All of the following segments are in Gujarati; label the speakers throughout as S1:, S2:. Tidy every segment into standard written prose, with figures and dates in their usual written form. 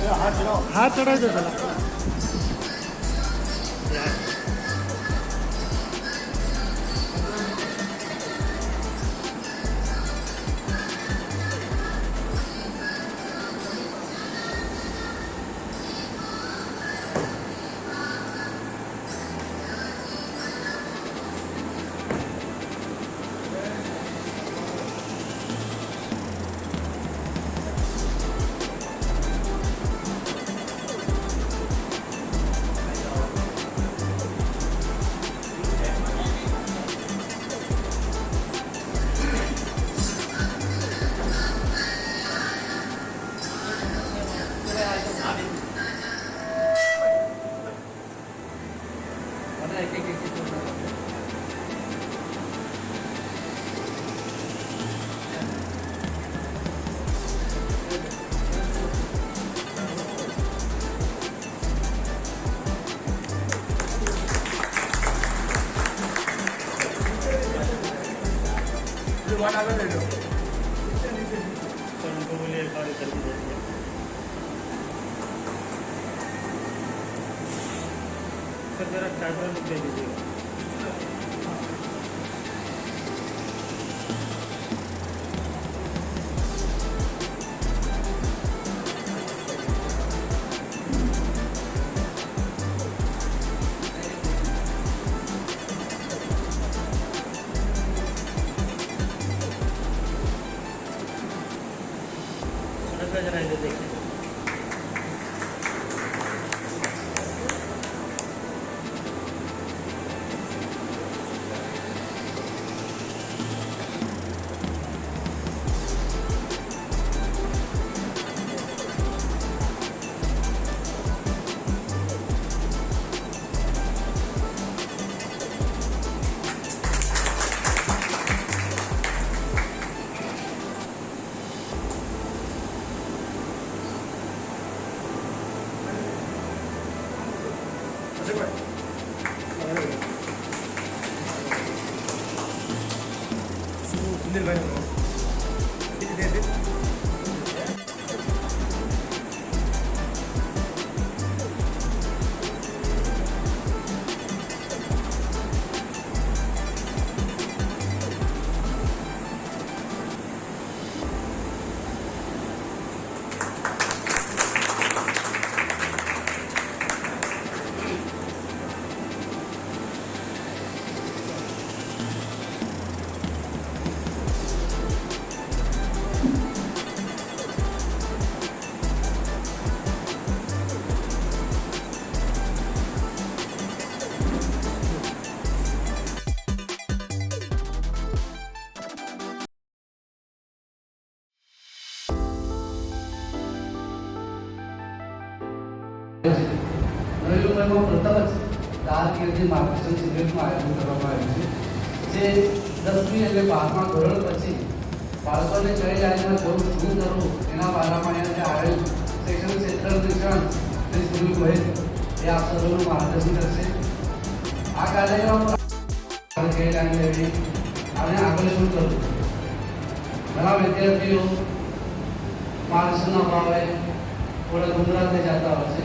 S1: हाथ चढ़ा दो चला सर जरा कैमरा लुक दे दीजिएगा जरा इधर देखिए
S2: પ્રથમ જ કારકિર્દી માર્ગદર્શન શિબિરનું આયોજન કરવામાં આવ્યું છે જે 10મી એટલે 12મા ધોરણ પછી બાળકોને કઈ લાઈનમાં જવું શું કરવું એના બારામાં અહીંયા આવેલ શૈક્ષણિક ક્ષેત્ર નિષ્ણાત શ્રી સુનિલ ગોહિલ એ આપ સૌનું માર્ગદર્શન કરશે. આ કાર્યક્રમ કઈ લાઈન લેવી અને આગળ શું કરવું. ઘણા વિદ્યાર્થીઓ માર્ગદર્શનના અભાવે થોડા ગુમરાહ થઈ જતા હોય છે.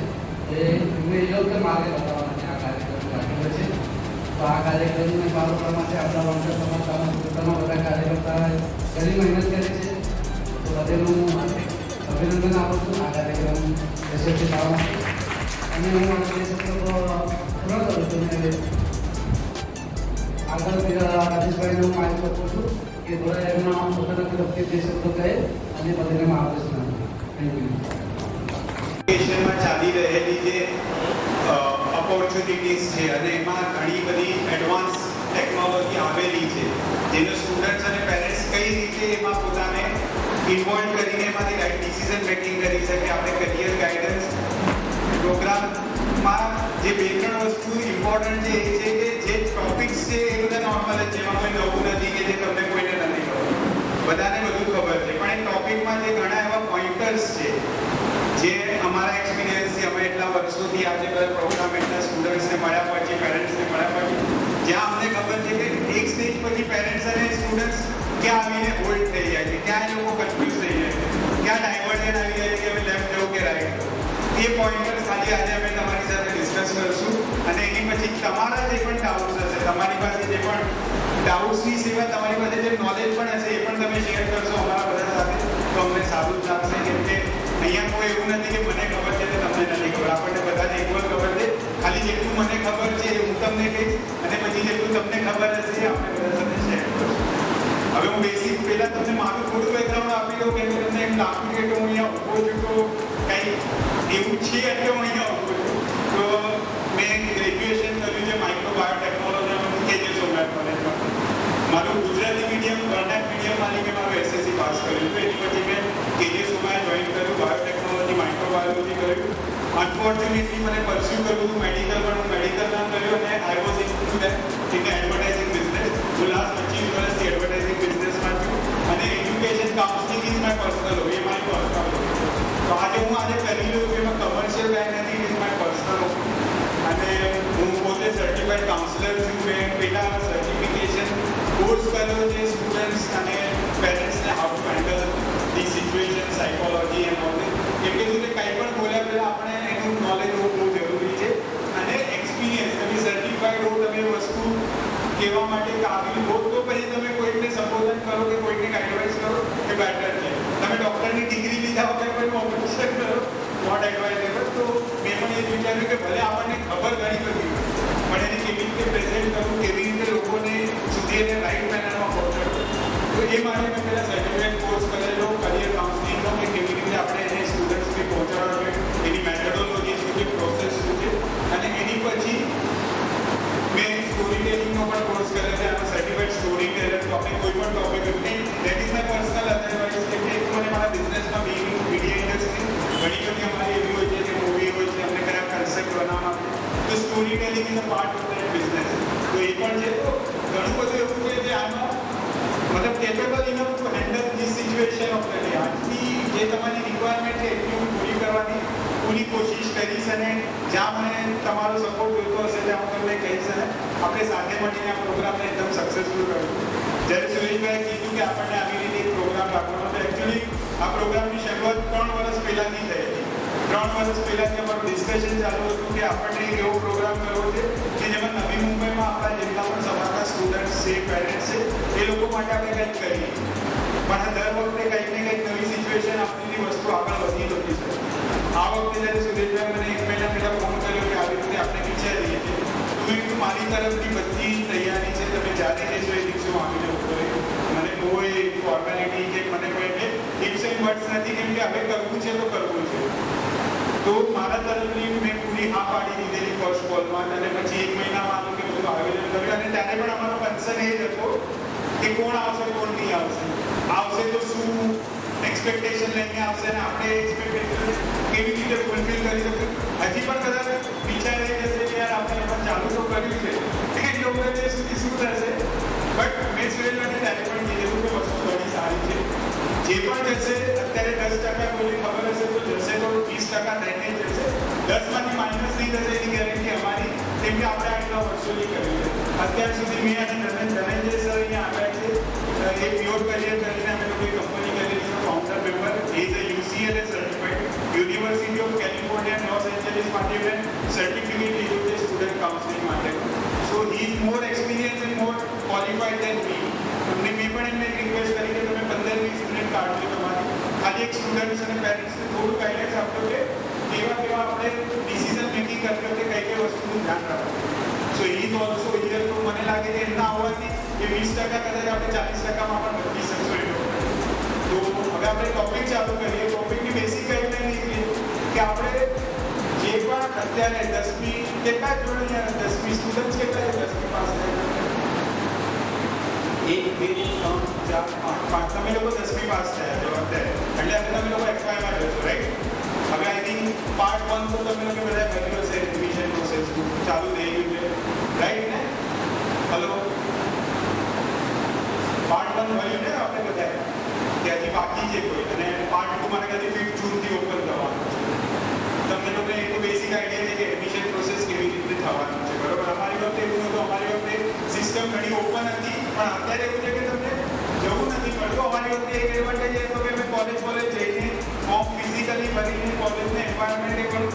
S2: એમને યોગ્ય માર્ગે બતાવવા માટે આ કાર્યક્રમ રાખેલો છે. તો આ કાર્યક્રમને પાર માટે આપણા વંશજ સમાજના બધા કાર્યકર્તાઓએ ઘણી મહેનત કરી છે. તો બધાનું હું અભિનંદન આપું છું આ કાર્યક્રમ યશસ્વી થવા માટે. અને હું આ શબ્દો પૂર્ણ કરું છું અને આગળ રાજેશભાઈને હું માહિતી આપું છું કે થોડા એમના પોતાના તરફથી બે શબ્દો કહે અને બધાને માર્ગદર્શન આપે. Thank you.
S3: એજ્યુકેશનમાં ચાલી રહેલી જે ઓપોર્ચ્યુનિટીઝ છે અને એમાં ઘણી બધી એડવાન્સ ટેકનોલોજી આવેલી છે જેનો સ્ટુડન્ટ્સ અને પેરેન્ટ્સ કઈ રીતે એમાં પોતાને ઇન્વોલ્વ કરીને એમાંથી રાઇટ ડિસિઝન મેકિંગ કરી શકે. આપણે કરિયર ગાઈડન્સ પ્રોગ્રામમાં જે બે ત્રણ વસ્તુ ઇમ્પોર્ટન્ટ છે એ છે કે જે ટોપિક્સ છે એ બધા નોર્મલ જ છે. એમાં કોઈ નવું નથી કે જે તમને કોઈને નથી ખબર, બધાને બધું ખબર છે. પણ એ ટોપિકમાં જે ઘણા એવા પોઈન્ટર્સ છે જે અમારા એક્સપિરિયન્સથી અમે એટલા વર્ષોથી આજે બધા પ્રોગ્રામ એટલા સ્ટુડન્ટ્સને મળ્યા પછી પેરેન્ટ્સને મળ્યા પછી જ્યાં અમને ખબર છે કે એક સ્ટેજ પછી પેરેન્ટ્સ અને સ્ટુડન્ટ્સ ક્યાં આવીને હોલ્ડ થઈ જાય છે, ક્યાં એ લોકો કન્ફ્યુઝ થઈ જાય છે, ક્યાં ડાયવર્ઝન આવી જાય છે કે હવે લેફ્ટ જવું કે રાઈટ જવું. પોઈન્ટર્સ ખાલી આજે અમે તમારી સાથે ડિસ્કસ કરશું અને એની પછી તમારા જે પણ ડાઉટ્સ હશે, તમારી પાસે જે પણ ડાઉટ્સની સિવાય તમારી પાસે જે નોલેજ પણ હશે એ પણ તમે શેર કરશો અમારા બધા સાથે, તો અમને સારું જ લાગશે. કેમ કે અહીંયા કોઈ એવું નથી કે મને ખબર છે કે તમને નથી ખબર. આપણને બધાને ઇક્વલ ખબર છે. ખાલી જેટલું મને ખબર છે એ હું તમને કહીશ અને પછી જેટલું તમને ખબર હશે એ આપણે બધા સાથે શેર કરશું. હવે હું બેસિક પહેલા તમને મારું થોડું બેકગ્રાઉન્ડ આપી દઉં કે તમને એમ લાગતું કે હું અહીંયા ઊભો છું તો કંઈ એવું છે એટલે હું અહીંયા ઊભો છું. તો મેં ગ્રેજ્યુએશન કર્યું છે માઇક્રોબાયોટેકનોલોજીમાં KJ સોમનાથ કોલેજમાં. મારું ગુજરાતી મીડિયમ કર્ણાટક મીડિયમમાંથી મેં મારું SSC પાસ કર્યું હતું. એની પછી મેં KJ સોમનાથ જોઈન કર્યું, બાયોટેકનોલોજી માઇક્રોબાયોલોજી કર્યું. અનફોર્ચ્યુનેટલી મને પરસ્યુ કરવું હતું મેડિકલ, પણ હું મેડિકલ ના કર્યું અને I was into that in advertising business. હું લાસ્ટ 25 વર્ષથી એડવર્ટાઇઝિંગ બિઝનેસમાં છું અને education counselling is my personal hobby, એ મારી પર્સનલ હોબી. તો આજે હું કરી લઉં છું એમાં કમર્શિયલ લાઈન નથી, ઇઝ માય પર્સનલ હોબી. અને હું પોતે સર્ટિફાઈડ કાઉન્સલર છું. મેં પહેલાં સર્ટિફિકેશન કોર્સ કર્યો છે સ્ટુડન્ટ્સ અને પેરેન્ટ્સને how to handle the situation, psychology and all this. કેમ કે કંઈ પણ બોલ્યા પહેલાં આપણે એનું નોલેજ હોવું બહુ જરૂરી છે અને એક્સપિરિયન્સ. તમે સર્ટિફાઈડ હો, તમે વસ્તુ કહેવા માટે કાબિલ હો તો પછી તમે કોઈને સંબોધન કરો કે કોઈને એડવાઇસ કરો એ બેટર છે. તમે ડૉક્ટરની ડિગ્રી લીધા વગર કોઈ ઓપરેશન કરો, નોટ એડવાઇઝેબલ. તો મેં પણ એ જ વિચાર્યું કે ભલે આપણને ખબર ઘણી બધી પણ એને કેવી રીતે પ્રેઝન્ટ કરવું, કેવી રીતે લોકોને સુધી એને રાઈટ મેનરમાં પહોંચાડવું. તો એ માટે મેં પહેલાં સર્ટિફિકેટ કોર્સ કરેલો કરિયર કાઉન્સલિંગનો કે કેવી રીતે આપણે એને સ્ટુડન્ટ સુધી પહોંચાડવા જોઈએ, એની મેથોડોલોજી શું છે, પ્રોસેસ શું છે. અને એની પછી મેં સ્ટોરી ટેલિંગનો પણ કોર્સ કર્યો છે. આમાં સર્ટિફાઈડ સ્ટોરી ટેલર. તો આપણે કોઈ પણ topic that is my personal otherwise કે મને મારા બિઝનેસમાં મીડિયા ઇન્ડસ્ટ્રી ઘણી બધી અમારી એવી હોય છે કે મૂવી હોય છે, અમને કયા કન્સેપ્ટ બનાવવા માટે. તો story telling is a part of that business. તો એ પણ છે. તો ઘણું બધું એવું છે જે આમાં મતલબ capable enough to handle this situation of the day. આજની જે તમારી રિક્વાયરમેન્ટ છે એટલી હું પૂરી કરવાની પૂરી કોશિશ કરીશ અને જ્યાં મને તમારો સપોર્ટ જોઈતો હશે ત્યાં હું તમને કહીશ અને આપણે સાથે મળીને આ પ્રોગ્રામને એકદમ સક્સેસફુલ કરીશું. જ્યારે સુરેશભાઈએ કીધું કે આપણને આવી રીતે એક પ્રોગ્રામ રાખવાનો હતો, એકચ્યુઅલી આ પ્રોગ્રામની શરૂઆત 3 વર્ષ પહેલાંથી થઈ હતી. 3 વર્ષ પહેલાંથી અમારું ડિસ્કશન ચાલુ હતું કે આપણને એક એવો પ્રોગ્રામ કરવો છે કે જેમાં નવી મુંબઈમાં આપણા જેટલા પણ સમાજના સ્ટુડન્ટ્સ છે, પેરેન્ટ્સ છે, એ લોકો માટે આપણે કંઈક કરીએ. પણ દર વખતે કંઈક ને કંઈક નવી સિચ્યુએશન આપણની વસ્તુ આગળ વધી નથી સર. આ વખતે જ્યારે સુરેશભાઈ મને 1 મહિના પહેલાં ફોન કર્યો કે આવી રીતે આપણે વિચારીએ છીએ, તો મારી તરફથી બધી તૈયારી છે. તમે જ્યારે કહેશો એ દિવસે હું આવી જવું પડે. મને કોઈ ફોર્મેલિટી કે મને કોઈ ઇફ્સ એન્ડ બટ્સ નથી, કેમ કે હવે કરવું છે તો કરવું છે. તો મારા તરફથી મેં પૂરી હા પાડી દીધેલી ફર્સ્ટ કોલમાં અને પછી 1 મહિનામાં આનું કે બધું આયોજન કર્યું. અને ત્યારે પણ અમારો કન્સર્ન એ જ હતો કે કોણ આવશે, કોણ નહીં આવશે, આવશે તો શું એક્સપેક્ટેશન લઈને આવશે અને આપણે એક્સપેક્ટેશન કેવી રીતે ફૂલફિલ કરી શકીએ. હજી પણ કદાચ વિચારે જશે કે યાર આપણે એમાં ચાલુ તો કર્યું છે, એ લોકોને સુધી શું થશે. બટ મેં સુરેશભાઈને ત્યારે પણ કીધેલું કે વસ્તુ ઘણી સારી છે. જે પણ જશે અત્યારે 10% કોઈને ખબર હશે તો જશે તો 20% થઈને જશે. 10માંથી માઇનસ નહીં થશે એની ગેરંટી અમારી, કેમ કે આપણે આટલા વર્ષોથી કર્યું છે. અત્યાર સુધી મેં અને ધનંજય સર અહીંયા આવ્યા છે. એ પ્યોર કરિયર કરીને અમે લોકોએ કંપની કરેલી છે. Founder member is a UCLA certified. University of California Los એન્જલિસમાંથી મેં સર્ટિફિકેટ લીધું છે સ્ટુડન્ટ કાઉન્સલિંગ માટે. So he is more experience and more qualified than me. તમને મેં પણ એમને રિક્વેસ્ટ કરી કે તમે 15-20 મિનિટ કાઢજો તમારી. આજે એક સ્ટુડન્ટ્સ અને પેરેન્ટ્સને થોડું ગાઈડન્સ આપો કે કેવા આપણે ડિસિઝન મેકિંગ કરતી વખતે કઈ કઈ વસ્તુનું ધ્યાન રાખવું. સો હી ઇઝ ઓલ્સો હિયર. તો મને લાગે કે એમના આવવાથી એ 20% કદાચ આપણે 40%માં પણ બદલી શકશો એ લોકો. તો હવે આપણે ટોપિક ચાલુ કરીએ. ટોપિકની બેસિક ગાઈડલાઈન એ કે આપણે જે પણ અત્યારે 10મી કેટલા જોડે 10મી સ્ટુડન્ટ્સ કેટલા છે 10મી પાસ થયા? 1 2 3 4 5 તમે લોકો 10મી પાસ થયા છો અત્યારે, એટલે હવે તમે લોકો એફવાયમાં જશો, રાઈટ? હવે આઈ થિંક પાર્ટ 1 તો તમે લોકો બધા કર્યું હશે, રિવિઝન પ્રોસેસ ચાલુ થઈ ગયું છે, રાઈટ ને? હલો, પાર્ટ 1 ભર્યું ને આપણે બધાએ? ત્યાંથી બાકી છે કોઈ? અને પાર્ટ 2 મારે કદી 5 જૂનથી ઓપન થવાનું છે. તમને લોકોને એક બેસિક આઈડિયા છે કે એડમિશન પ્રોસેસ કેવી રીતે થવાનું છે, બરોબર? અમારી વખતે એવું નહોતું. અમારી વખતે સિસ્ટમ ઘણી ઓપન હતી, પણ અત્યારે એવું છે કે તમને જવું નથી પડતું. અમારી વખતે એક એડવાન્ટેજ એ હતો કે અમે કોલેજ જઈને ફોર્મ ફિઝિકલી ભરીને કોલેજના એન્વાયરમેન્ટ પણ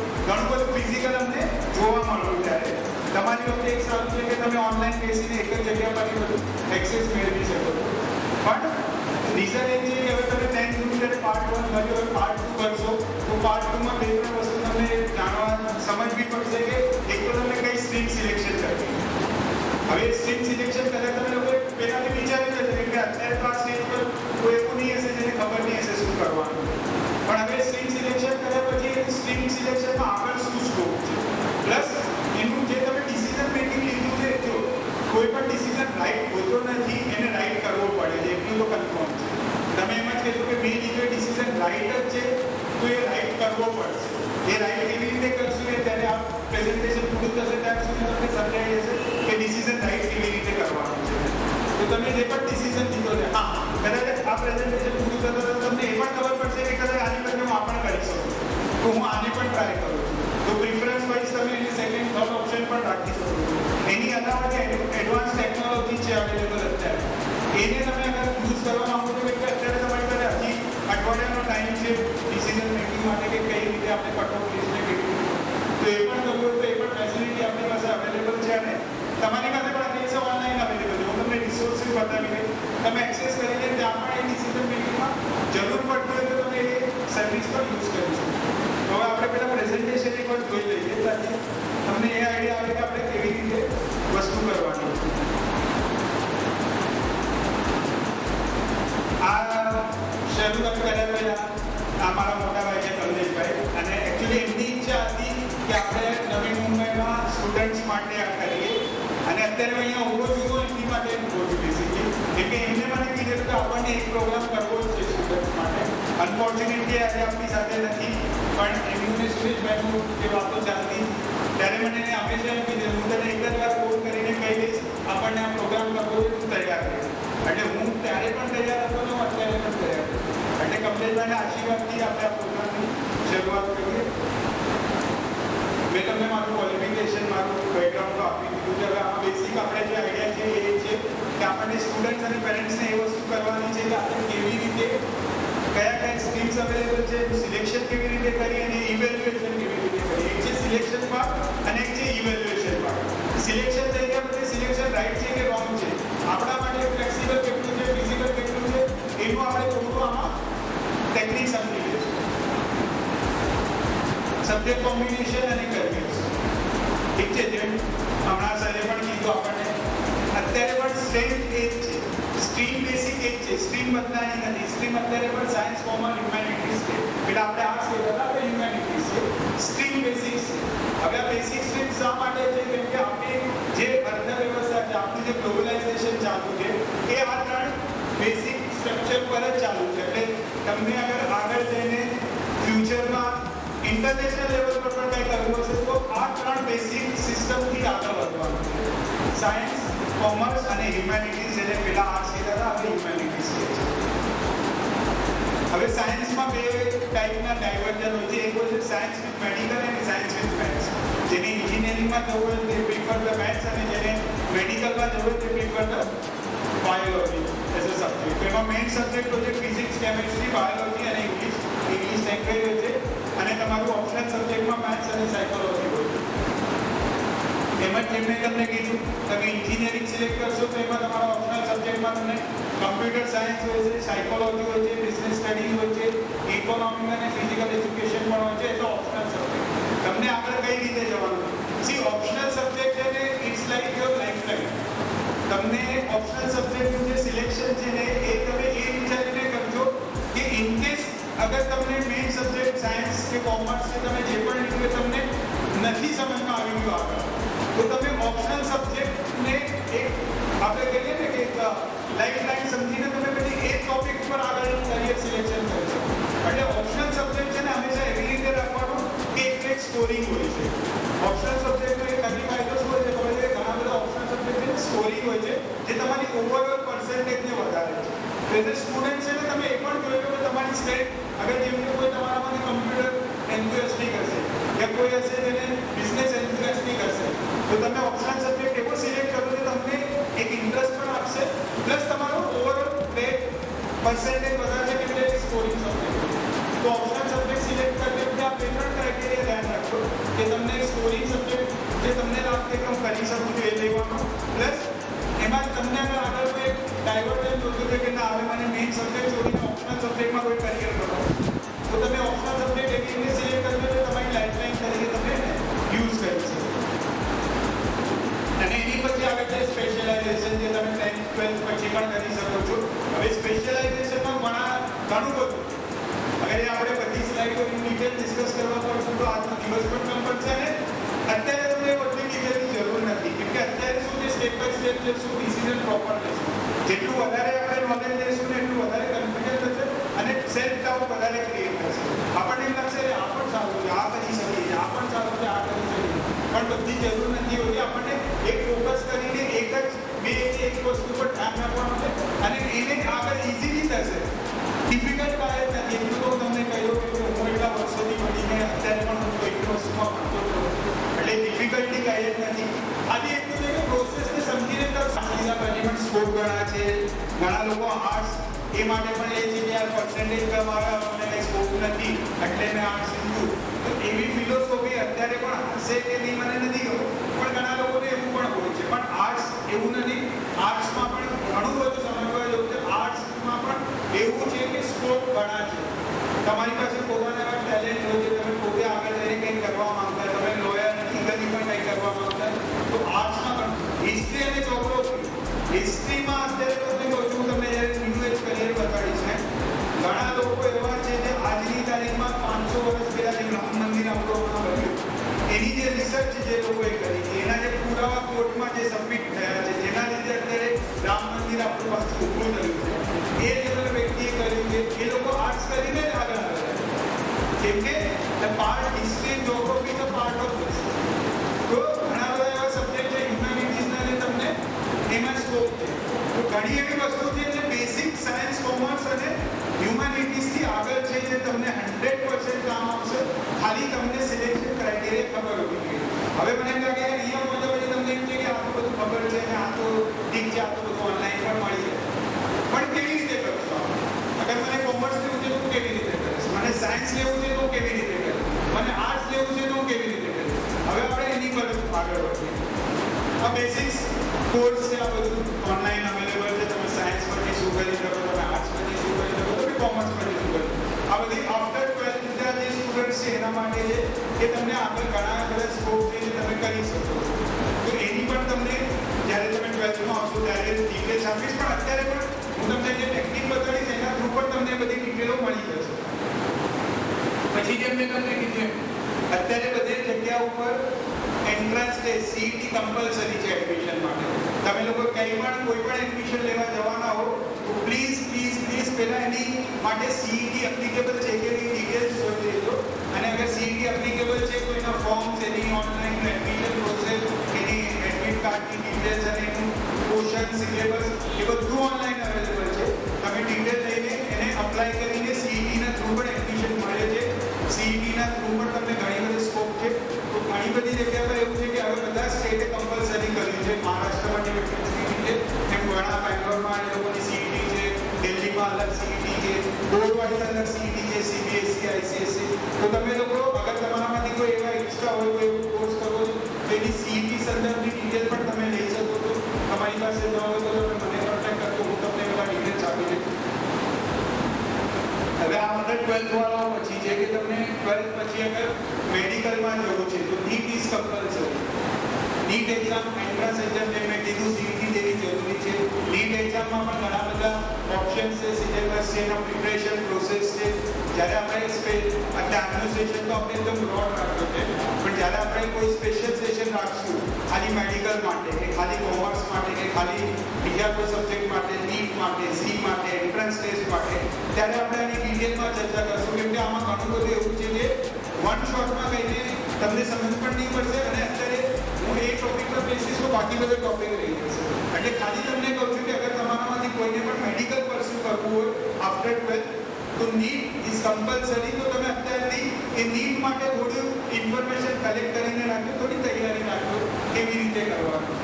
S3: જોવા મળ્યું ત્યારે તમારી વખતે એક સારું છે કે તમે ઓનલાઈન બેસીને એક જ જગ્યા પરથી બધું એક્સેસ મેળવી શકો છો. પણ રીઝન એ છે કે હવે તમે 10 કિલોમીટર પાર્ટ 1 કર્યો, હવે પાર્ટ 2 કરશો તો પાર્ટ 2 માં બે ત્રણ વસ્તુ તમને જાણવા સમજવી પડશે કે એક તો તમે કઈ સ્ટ્રીમ સિલેક્શન કરવી. હવે સ્ટ્રીમ સિલેક્શન પહેલા તમે લોકો પહેલાથી વિચારી જશે કે અત્યારે તો આ સ્ટેજ પર કોઈ એવું નહીં હશે જેને ખબર નહીં હશે શું કરવાનું. પણ હવે સ્ટ્રીમ સિલેક્શન કર્યા પછી સ્ટ્રીમ સિલેક્શનમાં આગળ શું સ્કોપ છે, પ્લસ એનું જે તમે ડિસિઝન મેકિંગ લીધું છે, જો કોઈ પણ ડિસિઝન રાઈટ હોતો નથી, એને રાઈટ કરવો પડે છે એટલું તો કન્ફર્મ છે. તમે એમ જ કહેશો કે મેં લીધો ડિસિઝન રાઈટ જ છે તો એ રાઈટ કરવો પડશે. એ રાઈટ કેવી રીતે કરશું એ ત્યારે આ પ્રેઝન્ટેશન પૂરું થશે ત્યાં સુધી તમને સમજાઈ જશે કે ડિસિઝન રાઈટ કેવી રીતે કરવાનું છે. તો તમે જે પણ ડિસિઝન લીધો છે, હા કદાચ આ પ્રેઝન્ટેશન પૂરું થતા તમને એ પણ ખબર પડશે કે કદાચ આની બદલે હું આ પણ કરી શકું, તો હું આને પણ ટ્રાય કરું છું. તો પ્રિફરન્સ વાઇઝ તમે એને સેકન્ડ થર્ડ ઓપ્શન પણ રાખી શકો છો. એની અલાવા જે એડવાન્સ ટેકનોલોજી છે અવેલેબલ અત્યારે, એને તમે અગર યુઝ કરવા માંગો છો કે અત્યારે તમારી પાસે હજી અઠવાડિયાનો ટાઈમ છે ડિસિઝન મેકિંગ માટે કે કઈ રીતે આપણે કટ ઓફ લિસ્ટને કેટલું, તો એ પણ કરવું હોય તો એ પણ ફેસિલિટી આપણી પાસે અવેલેબલ છે. અને તમારી પાસે પણ અત્યારે છે ઓનલાઈન અવેલેબલ છે. હું તમને રિસોર્સિસ બતાવી દઈશ, તમે એક્સેસ કરીને ત્યાં પણ એ ડિસિઝન મેકિંગમાં જરૂર પડતી હોય તો તમે એ સર્વિસ પણ યુઝ કરી શકો. હવે આપણે પહેલાં પ્રેઝન્ટેશન એક વાર જોઈ લઈએ તાકી તમને એ આઈડિયા આવે કે આપણે કેવી રીતે વસ્તુ કરવાની. આ શરૂઆત કર્યા પહેલાં આ મારા મોટા ભાઈ છે કમલેશભાઈ, અને એકચ્યુઅલી એમની ઈચ્છા હતી કે આપણે નવી મુંબઈમાં સ્ટુડન્ટ્સ માટે આ કરીએ, અને અત્યારે હું અહીંયા ઊભો છું એમની માટે ઊભો છું બેસિકલી. કેમ કે એમને મને કીધું કે આપણને એક પ્રોગ્રામ કરવો જ છે સ્ટુડન્ટ્સ માટે. અનફોર્ચ્યુનેટલી આજે આપણી સાથે નથી, પણ એમને સુરેશભાઈનું જે વાતો ચાલતી ત્યારે મને હંમેશા એમ કીધું હું તને એક જ વાર ફોન કરીને કહી દઈશ આપણને આ પ્રોગ્રામ કરવો હોય તું તૈયાર રહે. એટલે હું ત્યારે પણ તૈયાર હતો ને હું અત્યારે પણ તૈયાર હતો. એટલે કમલેશભાઈના આશીર્વાદથી આપણે આ પ્રોગ્રામની શરૂઆત કરીએ. મેં તમને મારું ક્વોલિફિકેશન મારું બેકગ્રાઉન્ડ તો આપી દીધું છે. હવે આમાં બેસિક આપણે જે આઈડિયા છે એ છે કે આપણને સ્ટુડન્ટ્સ અને પેરેન્ટ્સને એ વસ્તુ કરવાની છે કે આપણે કેવી રીતે કયા સ્ટ્રીમ્સ અવેલેબલ છે, સિલેક્શન કેવી રીતે કરી અને ઇવેલ્યુએશન કેવી રીતે કરી. એક છે સિલેક્શન પાર્ટ અને એક છે ઇવેલ્યુએશન પાર્ટ. સિલેક્શન થઈ ગયા પછી સિલેક્શન રાઈટ છે કે રોંગ છે, આપણા માટે ફ્લેક્સિબલ કેટલું છે, ફિઝિબલ કેટલું છે, એનું આપણે થોડું આમાં ટેકનિક સમજી લઈશું. સબ્જેક્ટ કોમ્બિનેશન અને કરિયર્સ ઠીક છે. જેમ હમણાં સરે પણ કીધું આપણને અત્યારે પણ સ્ટ્રેન્થ એ જ છે, સ્ટ્રીમ બેસિક એ જ છે, સ્ટ્રીમ બદલાની નથી. સ્ટ્રીમ અત્યારે પણ સાયન્સ, કોમર્સ, હ્યુમેનિટીઝ છે. એટલે આપણે આર્ટ્સ કહેતા હતા, આપણે હ્યુમેનિટીઝ છે. સ્ટ્રીમ બેસિક છે. હવે આ બેસિક સ્ટ્રીમ શા માટે છે? કેમ કે આપણી જે અર્થવ્યવસ્થા છે, આપણું જે ગ્લોબલાઇઝેશન ચાલુ છે એ આ ત્રણ બેસિક સ્ટ્રક્ચર પર જ ચાલુ છે. એટલે તમને અગર આગળ જઈને ફ્યુચરમાં ઇન્ટરનેશનલ લેવલ પર પણ કંઈ કરવું હશે તો આ ત્રણ બેસિક સિસ્ટમથી આગળ વધવાનું છે. સાયન્સ, કોમર્સ અને હ્યુમેનિટીઝ, જેને પહેલા આર્ટ્સ કહેતા હતા, હવે હ્યુમેનિટીઝ કહે છે. હવે સાયન્સમાં બે ટાઈપના ડાયવર્જન હોય છે. એક હોય છે સાયન્સ વિથ મેડિકલ અને સાયન્સ વિથ મેથ્સ. જેને એન્જિનિયરિંગમાં જવું હોય તે પ્રિફર ધ મેથ્સ, અને જેને મેડિકલમાં જવું હોય તે prefer the biology as a subject. એમાં મેઇન સબ્જેક્ટ હોય છે ફિઝિક્સ, કેમેસ્ટ્રી, બાયોલોજી અને ઇંગ્લિશ લેંગ્વેજ હોય છે. અને તમારું ઓપ્શનલ સબ્જેક્ટમાં મેથ્સ અને સાયકોલોજી હોય છે. એમાં જેમ મેં તમને કીધું તમે એન્જિનિયરિંગ સિલેક્ટ કરશો તો એમાં તમારા ઓપ્શનલ સબ્જેક્ટમાં તમને કમ્પ્યુટર સાયન્સ હોય છે, સાયકોલોજી હોય છે, બિઝનેસ સ્ટડીઝ હોય છે, ઇકોનોમિક અને ફિઝિકલ એજ્યુકેશન પણ હોય છે. એ તો ઓપ્શનલ સબ્જેક્ટ. તમને આગળ કઈ રીતે જવાનું? સી ઓપ્શનલ સબ્જેક્ટ છે ને it's like your lifetime. તમને ઓપ્શનલ સબ્જેક્ટનું જે સિલેક્શન છે ને એ તમે એ વિચારીને કરજો કે ઇન કેસ અગર તમને મેઇન સબ્જેક્ટ સાયન્સ કે કોમર્સ કે તમે જે પણ લીધું તમને નથી સમજમાં આવી ગયું આગળ, તો તમે ઓપ્શનલ સબ્જેક્ટને એક આપણે કહીએ ને કે લાઈફ લાઈન સમજીને તમે પછી એ ટોપિક પર આગળ કરિયર સિલેક્શન કરી શકો. એટલે ઓપ્શનલ સબ્જેક્ટ છે ને હંમેશા એવી રીતે રાખવાનું કે એક સ્કોરિંગ હોય છે. ઓપ્શનલ સબ્જેક્ટનો એક હજી ફાયદો શું હોય છે ખબર છે? ઘણા બધા ઓપ્શનલ સબ્જેક્ટ છે સ્કોરિંગ હોય છે જે તમારી ઓવરઓલ પર્સન્ટેજને વધારે છે. એટલે સ્ટુડન્ટ છે ને તમે એ પણ જોયું કે તમારી સ્ટેટ અગર જેમને કોઈ તમારામાંથી કમ્પ્યુટર એન્થુસિયાસ્ટિક હશે या कोई ऐसे જેને બિઝનેસ એન્થુસિયાસ્ટિક હશે તો તમે ઓપ્શનલ સબ્જેક્ટ એવો સિલેક્ટ કરો કે તમને એક ઇન્ટરેસ્ટ પણ આપશે પ્લસ તમારો ઓવરઓલ પર્સન્ટેજ વધારશે કે એટલે સ્કોરિંગ સબ્જેક્ટ. તો ઓપ્શનલ સબ્જેક્ટ સિલેક્ટ કરતી વખતે આ બે ત્રણ ક્રાઇટેરિયા ધ્યાન રાખો કે તમને સ્કોરિંગ સબ્જેક્ટ જે તમને લાગશે કે હું કરી શકું છું એ લેવાનો, પ્લસ એમાં તમને આગળ કોઈ ડાયવર્જન જોતું છે કે ના હવે મને મેઇન સબ્જેક્ટ છોડીને ઓપ્શનલ સબ્જેક્ટમાં કોઈ કરિયર કરો, તો તમે ઓપ્શનલ સબ્જેક્ટ એવી રીતે સિલેક્ટ કરજો કે તમારી લાઇફલાઇન તરીકે તમે યુઝ કરી શકો. અને એની પછી આવે છે સ્પેશિયલાઇઝેશન, જે તમે 10th 12th પછી પણ કરી શકો છો. હવે સ્પેશિયલાઇઝેશનમાં ઘણું બધું, અગર આપણે બધી સ્લાઇડો ઇન ડિટેલ ડિસ્કસ કરવા પડશે તો આજનો દિવસ પણ કમ પડશે. અને અત્યારે તમને બધી ડિટેલની જરૂર નથી, કેમ કે અત્યારે શું છે, સ્ટેપ બાય સ્ટેપ જશું, ડિસિઝન પ્રોપર લેશું. જેટલું વધારે આપણે નોલેજ લઈશું ને એટલું વધારે કોન્ફિડન્સ થશે અને સેલ્ફ ડાઉટ વધારે ક્રિએટ થશે. આપણને એમ લાગશે આ પણ સારું છે, આ કરી શકીએ, આ પણ સારું છે, આ કરી શકીએ, પણ બધી જરૂર નથી હોતી. આપણને એક ફોકસ કરીને એક જ એક વસ્તુ પર ધ્યાન રાખવાનું છે અને એને આગળ ઇઝીલી થશે. ડિફિકલ્ટ કાંઈ જ નથી. એટલું તો તમને કહ્યું કે હું એટલા વર્ષોથી ભણીને અત્યારે પણ હું એટલી વસ્તુમાં ભણતો છું, એટલે ડિફિકલ્ટી કાંઈ જ નથી. આજે એટલું છે કે પ્રોસેસને સમજીને તો સમજીને પછી પણ સ્કોપ ઘણા છે. ઘણા લોકો આર્ટ્સ એ માટે પણ લે છે કે આ પર્સન્ટેજ કમાવા મને કંઈ સ્કોપ નથી એટલે મેં આર્ટ્સ લીધું. તો એવી ફિલોસોફી અત્યારે પણ હશે કે નહીં મને નથી ખબર, પણ ઘણા લોકોને એવું પણ હોય છે. પણ આર્ટ્સ એવું નથી, આર્ટ્સમાં પણ ઘણું બધું સમજવા જેવું છે. આર્ટ્સમાં પણ એવું છે કે સ્કોપ ઘણા છે. તમારી પાસે પોતાના એવા ટેલેન્ટ હોય છે, તમે પોતે આગળ જઈને કંઈક કરવા માંગતા, તમે લોયર લીગલી પણ કંઈક કરવા માંગતા, તો આર્ટ્સમાં પણ હિસ્ટ્રી અને જોગ્રાફી. હિસ્ટ્રીમાં અત્યારે તો હું કહું છું, તમને જ્યારે ન્યૂ એજ કરિયર બતાડીશ ને, ઘણા લોકો એવા છે જે આજની તારીખમાં 500 વર્ષ પહેલા જે રામ મંદિર આપણું બન્યું એની જે રિસર્ચ જે લોકોએ કરી છે, એના જે પુરાવા કોર્ટમાં જે સબમિટ થયા છે, જેના લીધે અત્યારે રામ મંદિર આપણું પાસે ઊભું થયું છે, એ લેવલ વ્યક્તિએ કર્યું છે. એ લોકો આર્ટ્સ કરીને જ આગળ આવ્યા, કેમ કે the part history and geography is a part of this. તો ઘણા બધા એવા સબ્જેક્ટ છે હ્યુમેનિટીઝના જે તમને એમાં સ્કોપ છે. તો ઘણી એવી વસ્તુ છે જે બેસિક સાયન્સ, કોમર્સ અને હ્યુમેનિટીઝથી આગળ છે, જે તમને 100% કામ આવશે. ખાલી તમને સિલેક્શન ક્રાઇટેરિયા ખબર હોવી જોઈએ. હવે મને એમ લાગે અહીંયા પહોંચ્યા પછી તમને એમ છે કે આ તો બધું ખબર છે અને આ તો ઠીક છે, આ તો બધું ઓનલાઈન પણ મળી જાય, પણ કેવી રીતે કરશો? અગર મને કોમર્સ લેવું છે તો હું કેવી રીતે કરીશ? મને સાયન્સ લેવું છે તો હું કેવી રીતે કરીશ? મને આર્ટ્સ લેવું છે તો હું કેવી રીતે કરીશ? હવે આપણે એની પર આગળ વધીએ. આ બેસિક્સ કોર્સ છે, આ બધું ઓનલાઈન અવેલેબલ છે. તમે સાયન્સ પરથી શું કરી શકો, તમે આર્ટ્સ પરથી શું કરી શકો, તમે કોમર્સ પરથી શું કરી શકો. આ બધી આફ્ટર 12th જે સ્ટુડન્ટ્સ છે એના માટે છે કે તમને આગળ ઘણા બધા સ્કોપ છે જે તમે કરી શકો. તો એની પણ તમને જ્યારે તમે 12thમાં આવશો ત્યારે ડિટેલ્સ આપીશ, પણ અત્યારે પણ હું તમને જે ટેકનિક બતાવીશ એના થ્રુ પર તમને બધી ડિટેલો મળી જશે. પછી જેમ મેં તમને કીધું અત્યારે બધી જગ્યા ઉપર એન્ટ્રન્સ ટેસ્ટ સીઈટી કમ્પલસરી છે એડમિશન માટે. તમે લોકો કંઈ પણ કોઈ પણ એડમિશન લેવા જવાના હો તો પ્લીઝ પહેલાં એની માટે સીઈટી એપ્લિકેબલ છે કે એની ડિટેલ્સ જોઈ લેજો. અને અગર સીઈટી એપ્લિકેબલ છે તો એના ફોર્મ્સ, એની ઓનલાઈન એડમિશન પ્રોસેસ, એની એડમિટ કાર્ડની ડિટેલ્સ અને એનું ક્વેશ્ચન સિલેબસ એ બધું ઓનલાઈન અવેલેબલ છે. તમે ડિટેલ લઈને એને અપ્લાય કરીને સીઈટીના થ્રુ પણ એડમિશન મળે છે. સીઈટીના થ્રુ પણ તમને ઘણી બધી સ્કોપ છે. તો ઘણી બધી જગ્યા પર એવું છે કે હવે બધા સ્ટેટે કમ્પલસરી કર્યું છે. મહારાષ્ટ્રમાં જે સીઈટી છે એમ ઘણા બેંગ્લોરમાં એ લોકોની સીઈટી છે, દિલ્હીમાં અલગ સીઈટી છે, બોર્ડ વાઇઝ અલગ સીઈટી છે, સીબીએસઈ, આઈસીએસઈ. તો તમે લોકો અગર તમારામાંથી કોઈ એવા ઈચ્છા હોય, કોઈ એવો કોર્સ કરવો છે તો એની સીઈટી સંદર્ભની ડિટેલ પણ તમે લઈ શકો છો. તમારી પાસે ન હોય તો તમે મને કોન્ટેક્ટ કરજો, હું તમને બધા ડિટેલ્સ આપી દઈશ. હવે આ અંદર 12th વાળાઓ પછી છે કે તમને 12th પછી અગર મેડિકલમાં જવું છે તો NEET is compulsory. NEET exam entrance exam જે મેં કીધું સીઈટી જેવી જરૂરી છે. નીટ એક્ઝામમાં પણ ઘણા બધા ઓપ્શન્સ છે, સિલેબસ છે, એનો પ્રિપરેશન પ્રોસેસ છે. જ્યારે આપણે અત્યારનું સેશન તો આપણે એકદમ બ્રોડ રાખ્યો છે, પણ જ્યારે આપણે કોઈ સ્પેશિયલ સેશન રાખશું ખાલી મેડિકલ માટે કે ખાલી કોમર્સ માટે કે ખાલી બીજા કોઈ સબ્જેક્ટ માટે, નીટ માટે, સી માટે, એન્ટ્રન્સ ટેસ્ટ માટે, ત્યારે આપણે આની ડિટેલમાં ચર્ચા કરશું. કેમ કે આમાં ઘણું બધું એવું છે જે વન શોટમાં કહીને તમને સમજ પણ નહીં પડશે અને અત્યારે હું એ ટોપિક પર બેસીશ તો બાકી બધા ટોપિક રહી જશે. એટલે ખાલી તમને કહું છું કે અગર તમારામાંથી કોઈને પણ મેડિકલ પરસ્યુ કરવું હોય આફ્ટર 12th તો નીટ ઇઝ કમ્પલસરી. તો તમે અત્યારથી એ નીટ માટે થોડું ઇન્ફોર્મેશન કલેક્ટ કરીને રાખજો, થોડી તૈયારી રાખજો કેવી રીતે કરવાનું.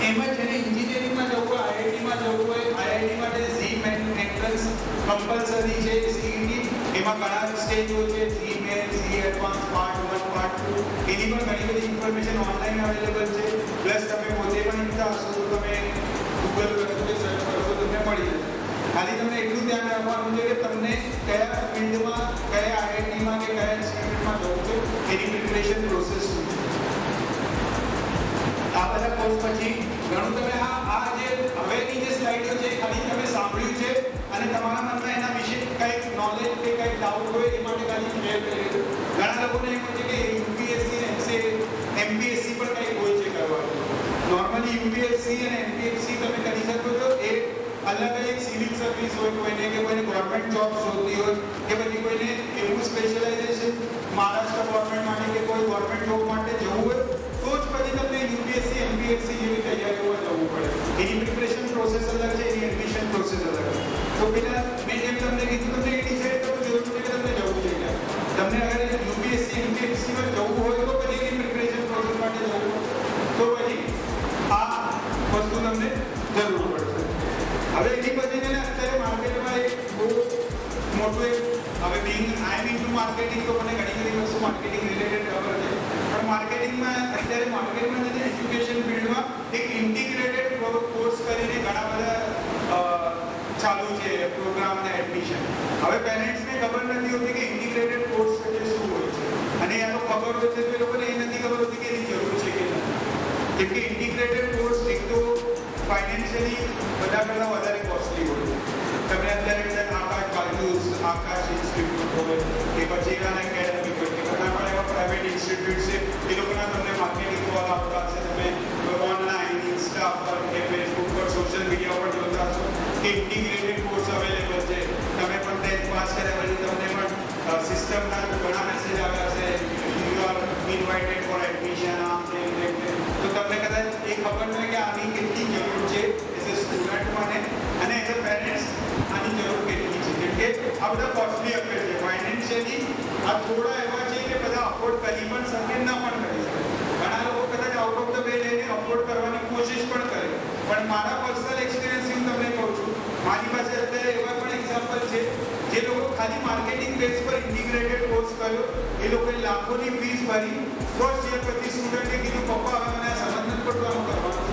S3: એમાં છે ને એન્જિનિયરિંગમાં જવું હોય, આઈઆઈટીમાં જવું હોય, આઈઆઈટી માટે ઝી મેન એન્ટ્રન્સ કમ્પલસરી છે. સીઈટી એમાં ઘણા સ્ટેજ હોય છે, JEE main, JEE advance, part 1, part આપવું, એની પણ ઘણી બધી ઇન્ફોર્મેશન ઓનલાઈન અવેલેબલ છે. પ્લસ તમે પોતે પણ ઈચ્છતા હશો તો તમે ગૂગલ કરો કે સર્ચ કરો તો તમને મળી જશે. ખાલી તમને એટલું ધ્યાન રાખવાનું છે કે તમને કયા ફિલ્ડમાં, કયા આઈઆઈટીમાં કે કયા ઇન્સ્ટિટ્યૂટમાં જવું છે, એની પ્રિપરેશન પ્રોસેસ શું છે. આ બધા કોર્સ પછી ઘણું તમે આ જે હવેની જે સ્લાઇડો છે ખાલી તમે સાંભળ્યું છે અને તમારા મનમાં એના વિશે કંઈક નોલેજ કે કંઈક ડાઉટ હોય એ માટે ખાલી ક્લિયર કરી દો. ઘણા લોકોને એમ હોય છે કે યુપીએસસી અને એમપીએસસી પણ કંઈક હોય છે કરવાનું. નોર્મલી યુપીએસસી અને એમપીએસસી તમે કરી શકો છો. એ અલગ એક સિવિલ સર્વિસ હોય કોઈને, કે કોઈને ગવર્મેન્ટ જોબ જોતી હોય, કે પછી કોઈને એવું સ્પેશિયલાઇઝેશન મહારાષ્ટ્ર ગવર્મેન્ટ માટે કે કોઈ ગવર્મેન્ટ જોબ માટે જવું હોય તો જ પછી તમને યુપીએસસી એમપીએસસી જેવી તૈયારીઓમાં જવું પડે. એની પ્રિપરેશન પ્રોસેસ અલગ છે, એની એડમિશન પ્રોસેસ અલગ છે. તો પેલા મેં જેમ તમને કીધું તમને એ ડિસાઇડ કરવું જરૂર છે કે તમને જવું છે ક્યાં. તમને અગર યુપીએસસી એમપીએસસીમાં જવું હોય તો પછી એની પ્રિપરેશન પ્રોસેસ માટે જવું તો પછી આ વસ્તુ તમને જરૂર પડશે. હવે એની પછી છે ને અત્યારે માર્કેટમાં એક બહુ મોટું એક હવે આઈ મીન ટુ માર્કેટિંગ તો મને ઘણી બધી વસ્તુ માર્કેટિંગ રિલેટેડ ખબર છે, પણ માર્કેટિંગમાં અત્યારે માર્કેટમાં છે એજ્યુકેશન ફિલ્ડમાં એક ઇન્ટિગ્રેટેડ કોર્સ કરીને ઘણા બધા ચાલુ છે પ્રોગ્રામ અને એડમિશન. હવે પેરેન્ટ્સને ખબર નથી હોતી કે ઇન્ટિગ્રેટેડ કોર્સ એટલે શું હોય છે, અને યા તો ખબર હોય છે તો એ લોકોને એ નથી ખબર હોતી કે એની જરૂર છે કે નથી. જેમ કે ઇન્ટિગ્રેટેડ કોર્સ એક તો ફાઇનાન્શિયલી બધા કરતાં વધારે કોસ્ટલી હોય. તમે અત્યારે કદાચ આકાશ બાજુસ, આકાશ ઇન્સ્ટિટ્યૂટ હોય કે પછી એના એકેડેમિક હોય કે ઘણા પણ એવા પ્રાઇવેટ ઇન્સ્ટિટ્યૂટ છે એ લોકોના તમને માર્કેટિંગ કોલ આવતા હશે. તમે ઓનલાઈન ઇન્સ્ટા પર કે ફેસબુક પર સોશિયલ મીડિયા પર જોતા હશો કે ઇન્ટિગ્રેટેડ કોર્સ અવેલેબલ છે. તમે પણ 10th પાસ કર્યા પછી તમને પણ સિસ્ટમના ઘણા મેસેજ આવ્યા છે, you are invited four admission, આમ તેમ તેમ. તો તમને કદાચ એ ખબર ન હોય કે આની કેટલી જરૂર છે એઝ એ સ્ટુડન્ટ મને અને એઝ અ પેરેન્ટ્સ આની જરૂર કેટલી છે. કેમ કે આ બધા કોસ્ટલી અફેર છે. ફાઇનાન્શિયલી આ થોડા એવા છે કે બધા અફોર્ડ કરી પણ શકે, ન પણ કરી શકે. ઘણા લોકો કદાચ આઉટ ઓફ ધ વે લઈને અફોર્ડ કરવાની કોશિશ પણ કરે. પણ મારા પર્સનલ એક્સપિરિયન્સથી હું તમને કહું છું, મારી પાસે અત્યારે એવા પણ એક્ઝામ્પલ છે જે લોકો ખાલી માર્કેટિંગ બેઝ પર ઇન્ટિગ્રેટેડ કોર્સ કર્યો. એ લોકોએ લાખોની ફીસ ભરી. ફર્સ્ટ યર પછી સ્ટુડન્ટે કીધું પપ્પા હવે મને સમજ નથી પડતું આનું કરવાનું.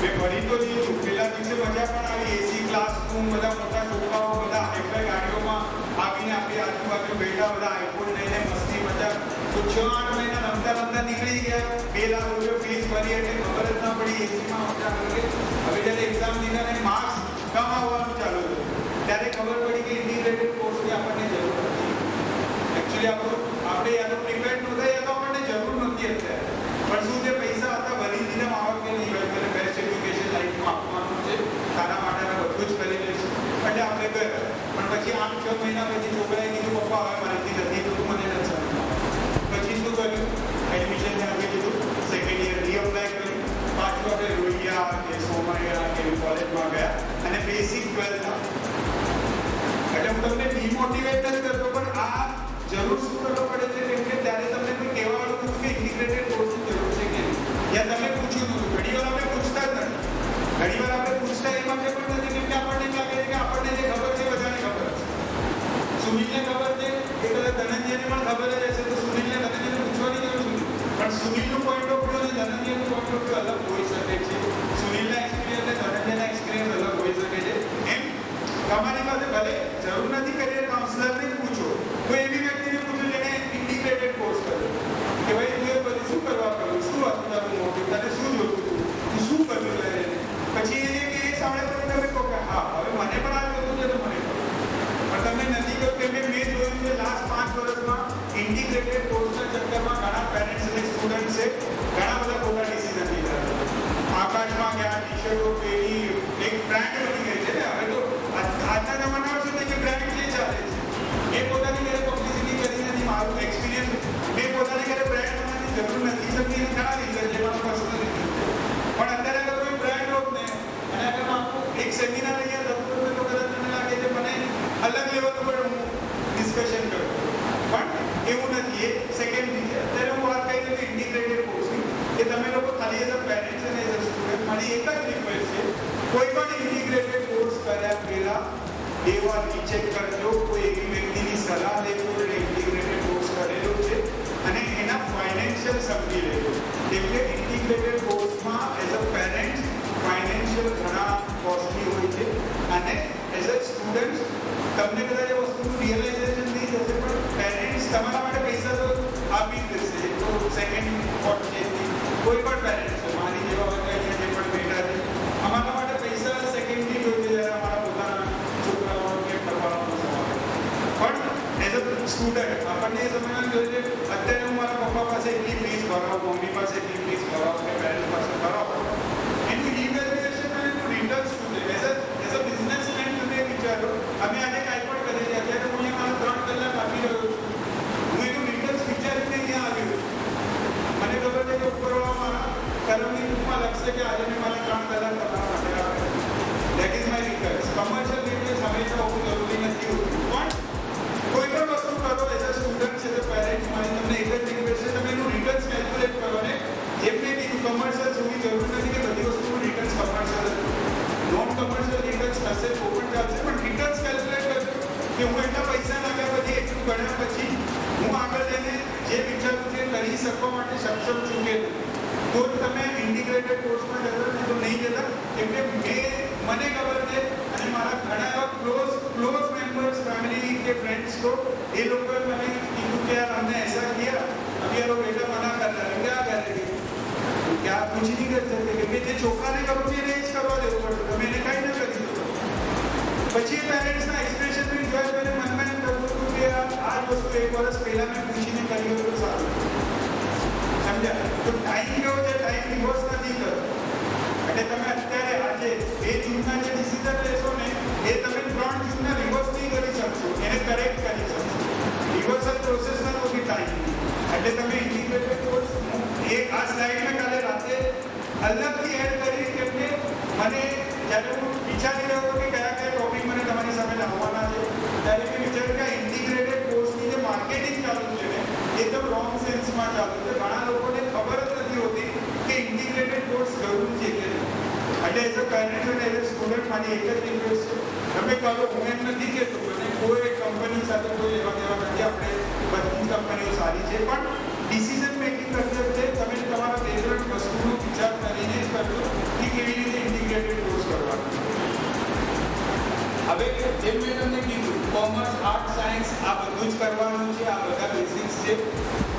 S3: મેં ભરી તો લીધું. પહેલા દિવસે મજા પણ આવી. એસી ક્લાસરૂમ, બધા મોટા છોકરાઓ બધા હાઈફાઈ ગાડીઓમાં આવીને આપણી આજુબાજુ બેઠા, બધા આઈફોન લઈને મસ્તી મજા. તો 6-8 મહિના રમતા રમતા નીકળી ગયા. 2 લાખ રૂપિયા ફીસ ભરી એટલે ખબર જ ના પડી. એસીમાં મજા કરી. હવે જ્યારે એક્ઝામ દીધા ને માર્ક્સ કમ આવવાનું ચાલુ થયું ત્યારે ખબર પડી કે ઇન્ટિગ્રેટેડ કોર્સની આપણને જરૂર નથી. એકચ્યુઅલી આપણે યા તો પ્રિપેર્ડ નહોતા યા તો આપણને જરૂર નથી અત્યારે. પણ શું છે, પૈસા હતા ભરી દીધા મા બાપ કે નહીં ભાઈ મને બેસ્ટ એજ્યુકેશન લાઈફમાં આપવાનું છે, તારા માટે અમે બધું જ કરી લઈશું. એટલે આપણે ગયા. પણ પછી 8-6 મહિના પછી છોકરાએ કીધું પપ્પા હવે મારાથી નથી તો તું મને નથી સમજવાનું. પછી શું કર્યું, એડમિશન આપી દીધું. સેકન્ડ યર રીઅપ્લાય કર્યું. પાછું આપણે રોહિયા કે સોમૈયા કે કોલેજમાં ગયા અને બેસિક 12th એટલે હું તમને ડિમોટિવેટ નથી કરતો, પણ આ જરૂર શું કરવો પડે છે કેમ કે ત્યારે તમને કોઈ કહેવાનું હતું કે ઇન્ટિગ્રેટેડ કોર્સની જરૂર છે કે નહીં. યા તમે પૂછ્યું નહોતું. ઘણીવાર આપણે પૂછતા જ નથી. ઘણીવાર આપણે પૂછતા એ માટે પણ નથી કેમ કે આપણને એમ લાગે છે કે આપણને જે ખબર છે બધાને ખબર છે. સુનિલને ખબર છે એ કદાચ ધનંજયને પણ ખબર જ હશે તો સુનિલને ધનંજયને પૂછવાની જરૂર નથી. પણ સુનિલનું પોઈન્ટ ઓફ વ્યૂ અને ધનંજયનું પોઈન્ટ ઓફ વ્યૂ અલગ હોઈ શકે છે. સુનિલના એક્સપિરિયન્સ અને ધનંજયના એક્સપિરિયન્સ અલગ હોઈ શકે છે. એમ તમારી પાસે ભલે જરૂર નથી કરિયર કાઉન્સલરને જ પૂછો, કોઈ એવી વ્યક્તિને પૂછો જેને ઇન્ટિગ્રેટેડ કોર્સ કર્યો કે ભાઈ તું એ બધું શું કરવા કર્યું, શું હતું તારું મોટિવ, તને શું જોતું હતું, તું શું કર્યું લઈને. પછી એ સાંભળે પછી તમે કહો કે હા હવે મને પણ આ જોતું છે તો મને કહો. પણ તમે નથી કહ્યું કે મેં જોયું છે લાસ્ટ 5 વર્ષમાં ઇન્ટિગ્રેટેડ કોર્સના ચક્કરમાં ઘણા પેરેન્ટ્સ અને સ્ટુડન્ટ્સે ઘણા બધા ખોટા ડિસિઝન લીધા. આકાશમાં ગયા, ટી-શર્ટો પહેરી, એક બ્રાન્ડ બની ગઈ છે ને હવે તો. આજના જમાનામાં શું છે કે બ્રાન્ડ જે ચાલે છે મેં પોતાની ઘરે પબ્લિસિટી કરી નથી. મારું એક્સપિરિયન્સ મેં પોતાની ઘરે બ્રાન્ડ બનાવવાની જરૂર નથી સમજી ઘણા રીઝન છે મારું પર્સનલ રીઝન. પણ અત્યારે અગર કોઈ બ્રાન્ડ હોત ને અને અગર હું એક સેમિનાર અહીંયા થતું તો કદાચ મને લાગે છે મને અલગ લેવલ ઉપર હું ડિસ્કશન કરું. પણ એવું નથી. એ સેકન્ડરી છે. અત્યારે હું વાત કરી હતી ઇન્ટિગ્રેટેડ કોર્સની કે તમે લોકો ખાલી એઝ અ પેરેન્ટ્સ અને એઝ અ સ્ટુડન્ટ મારી એક જ રિક્વેસ્ટ છે, કોઈ પણ ઇન્ટિગ્રેટેડ કોર્સ કર્યા પહેલા બે વાર રીચેક કરજો. કોઈ એવી વ્યક્તિની સલાહ લેજો જેને ઇન્ટિગ્રેટેડ કોર્સ કરેલો છે અને તમારા માટે પૈસા તો આપી જ દેશે. તો સેકન્ડ પોટ છે કોઈ પણ પેરેન્ટ્સ છે મારી જેવા હોય કે અહીંયા જે પણ બેઠા છે અમારા માટે પૈસા સેકન્ડરી જોઈએ જ્યારે અમારા પોતાના છોકરાઓ કે ભણવાનો સમય પણ એઝ અ સ્ટુડન્ટ આપણને એ સમજવાનું જોઈએ છે અત્યારે હું મારા પપ્પા પાસે એટલી ફીસ ભરાવું મમ્મી પાસે એટલી ફીસ ભરાવું કે પેરેન્ટ્સ પાસે ભરાવું એનું ઇવેલ્યુએશન અને એનું રિટર્ન શું છે એઝ અ બિઝનેસમેન તમે વિચારો અમે આજે કાંઈ પણ કરીએ છીએ અત્યારે હું અહીંયા મારા 3 કલાક આપી રહ્યો છું હું એનું રિટર્ન્સ વિચારીને અહીંયા આવ્યો મને ખબર છે કે ઉપરવાળા મારા કર્મની બુકમાં લખશે કે આજે મેં મારા 3 કલાક તમારા માટે આપ્યા that is my returns commercial returns હંમેશા હોવું જરૂરી નથી હોતું પણ કોઈ પણ વસ્તુ કરો એઝ અ સ્ટુડન્ટ છે તો પેરેન્ટ્સ મારી તમને એક જ રિક્વેસ્ટ છે તમે એનું રિટર્ન્સ કેલ્ક્યુલેટ કરો ને જેમને કીધું કમર્શિયલ જોવી જરૂર નથી કે બધી વસ્તુનું returns commercial non commercial returns થશે તો પણ ચાલશે પણ રિટર્ન્સ કેલ્ક્યુલેટ કરજો કે હું એટલા પૈસા નાખ્યા પછી એટલું ગણ્યા પછી હું આગળ જઈને જે વિચારું છે કરી શકવા માટે સક્ષમ છું કે તો તમે ઇન્ટિગ્રેટેડ કોર્સમાં જતા ને તો નહીં જતા કેમ કે મને ખબર છે અને મારા ઘણા એવા ક્લોઝ मेंबर्स फैमिली के फ्रेंड्स को ये लोग मैंने कहा कि यार हमने ऐसा किया अब यार वो बेटा मना कर रहा है क्या करेंगे तो क्या कुछ नहीं कर सकते क्योंकि જે છોકરાને કરું છે એને જ કરવા દેવું પડશે તમે એને કાંઈ ન કરી શકો પછી એ પેરેન્ટ્સના એક્સપ્રેશનને જોયા મને મનમાં એમ થતું હતું કે આ વસ્તુ 1 વર્ષ પહેલા મેં પૂછીને કરી હોત તો સારું સમજ્યા તો ટાઈમ કેવો છે ટાઈમ રિવર્સ નથી કરતો એટલે તમે અત્યારે આજે 2 જૂનના જે ડિસિઝન લેશો ને એ તમે 3 જૂનના રિવર્સ નહીં કરી શકશો એને કરેક્ટ કરી શકશો રિવર્સલ પ્રોસેસમાં તો બી ટાઈમ એટલે તમે ઇન્ટિગ્રેટેડ કોર્સ એ આ સ્લાઇડ મેં કાલે રાતે અલગથી એડ કરી કેમ કે મને જ્યારે હું વિચારી રહ્યો હતો કે કયા કયા ટોપિક મને તમારી સામે લાવવાના છે ત્યારે મેં વિચાર્યું કે આ ઇન્ટિગ્રેટેડ કોર્સની જે માર્કેટિંગ ચાલુ છે ને એકદમ રોંગ સેન્સમાં ચાલુ છે ઘણા લોકોને ખબર જ નથી હોતી કે ઇન્ટિગ્રેટેડ કોર્સ જરૂર છે કે એટલે એઝ અ પેરેન્ટ અને એઝ અ સ્ટુડન્ટ મારી એક જ રિક્વેસ્ટ છે તમે કહો હું એમ નથી કહેતો અને કોઈ કંપની સાથે કોઈ લેવા દેવા નથી આપણે બધી કંપનીઓ સારી છે પણ ડિસિઝન મેકિંગ કરતી વખતે તમે તમારા ફેવરેટ વસ્તુનો વિચાર કરીને કરજો કે કેવી રીતે ઇન્ટિગ્રેટેડ કોર્સ કરવાનો હવે જેમ મેં તમને કીધું કોમર્સ આર્ટ સાયન્સ આ બધું જ કરવાનું છે આ બધા બેસિક્સ છે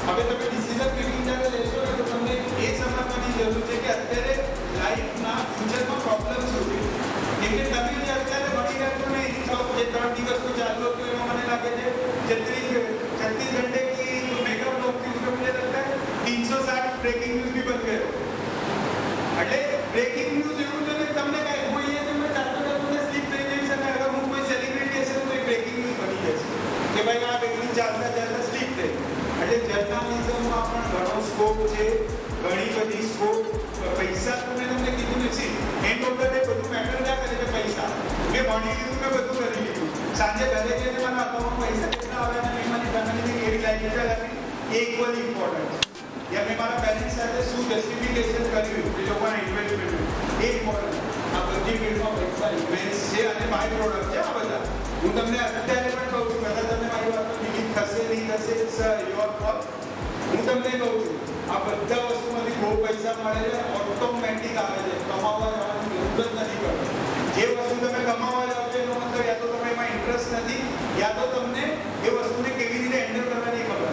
S3: હવે તમે ડિસિઝન મેકિંગ જ્યારે લેશો ને તો તમને એ સમજવાની જરૂર છે કે અત્યારે લાઈફના ફ્યુચરમાં પ્રોબ્લેમ શું છે કેમ કે તમે જે અત્યારે ભણી રહ્યા છો ને એ જે 3 દિવસનું ચાલુ હતું એમાં મને લાગે છે 36 घंटे की जो मेकअप लोग थी उसमें मुझे लगता है 360 ब्रेकिंग न्यूज़ भी बन गए એટલે બ્રેકિંગ ન્યૂઝ એવું છે કે તમને કાંઈ હું અહીંયા તમને ચાલતો ચાલતો સ્લીપ થઈ જઈશ અને અગર હું કોઈ સેલિબ્રિટી હશે તો એ બ્રેકિંગ ન્યૂઝ બની જશે કે ભાઈ આ વ્યક્તિ ચાલતા ચાલતા સ્લીપ થઈ એટલે જર્નલિઝમમાં પણ ઘણો સ્કોપ છે ઘણી બધી સ્કોપ પૈસા તો મેં તમને કીધું નથી એન્ડ ઓફ ધ ડે બધું મેટર ના કરે કે પૈસા મેં ભણી લીધું મેં બધું કરી લીધું સાંજે ઘરે જઈને મારા અકાઉન્ટમાં પૈસા કેટલા આવે અને મેં મારી ફેમિલીની કેવી લાઈફસ્ટાઈલ આપી એ ઇક્વલી ઇમ્પોર્ટન્ટ છે યા મેં મારા પેરેન્ટ્સ સાથે શું જસ્ટિફિકેશન કર્યું એ લોકોના ઇન્વેસ્ટમેન્ટ એ ઇમ્પોર્ટન્ટ આ બધી ફિલ્ડમાં પૈસા ઇન્વેસ્ટ છે અને બાય પ્રોડક્ટ છે આ બધા હું તમને અત્યારે પણ કહું છું બધા તમને મારી વાત બિલીવ થશે નહીં થશે સર યોર ફોલ્ટ હું તમને કહું છું આ બધા વસ્તુમાંથી બહુ પૈસા મળે છે ઓટોમેટિક આવે છે કમાવા જવાની જરૂર જ નથી પડતી જે વસ્તુ તમે કમાવા જાઓ છો એનો મતલબ યા તો તમે એમાં ઇન્ટરેસ્ટ નથી યા તો તમને એ વસ્તુને કેવી રીતે હેન્ડલ કરવાની ખબર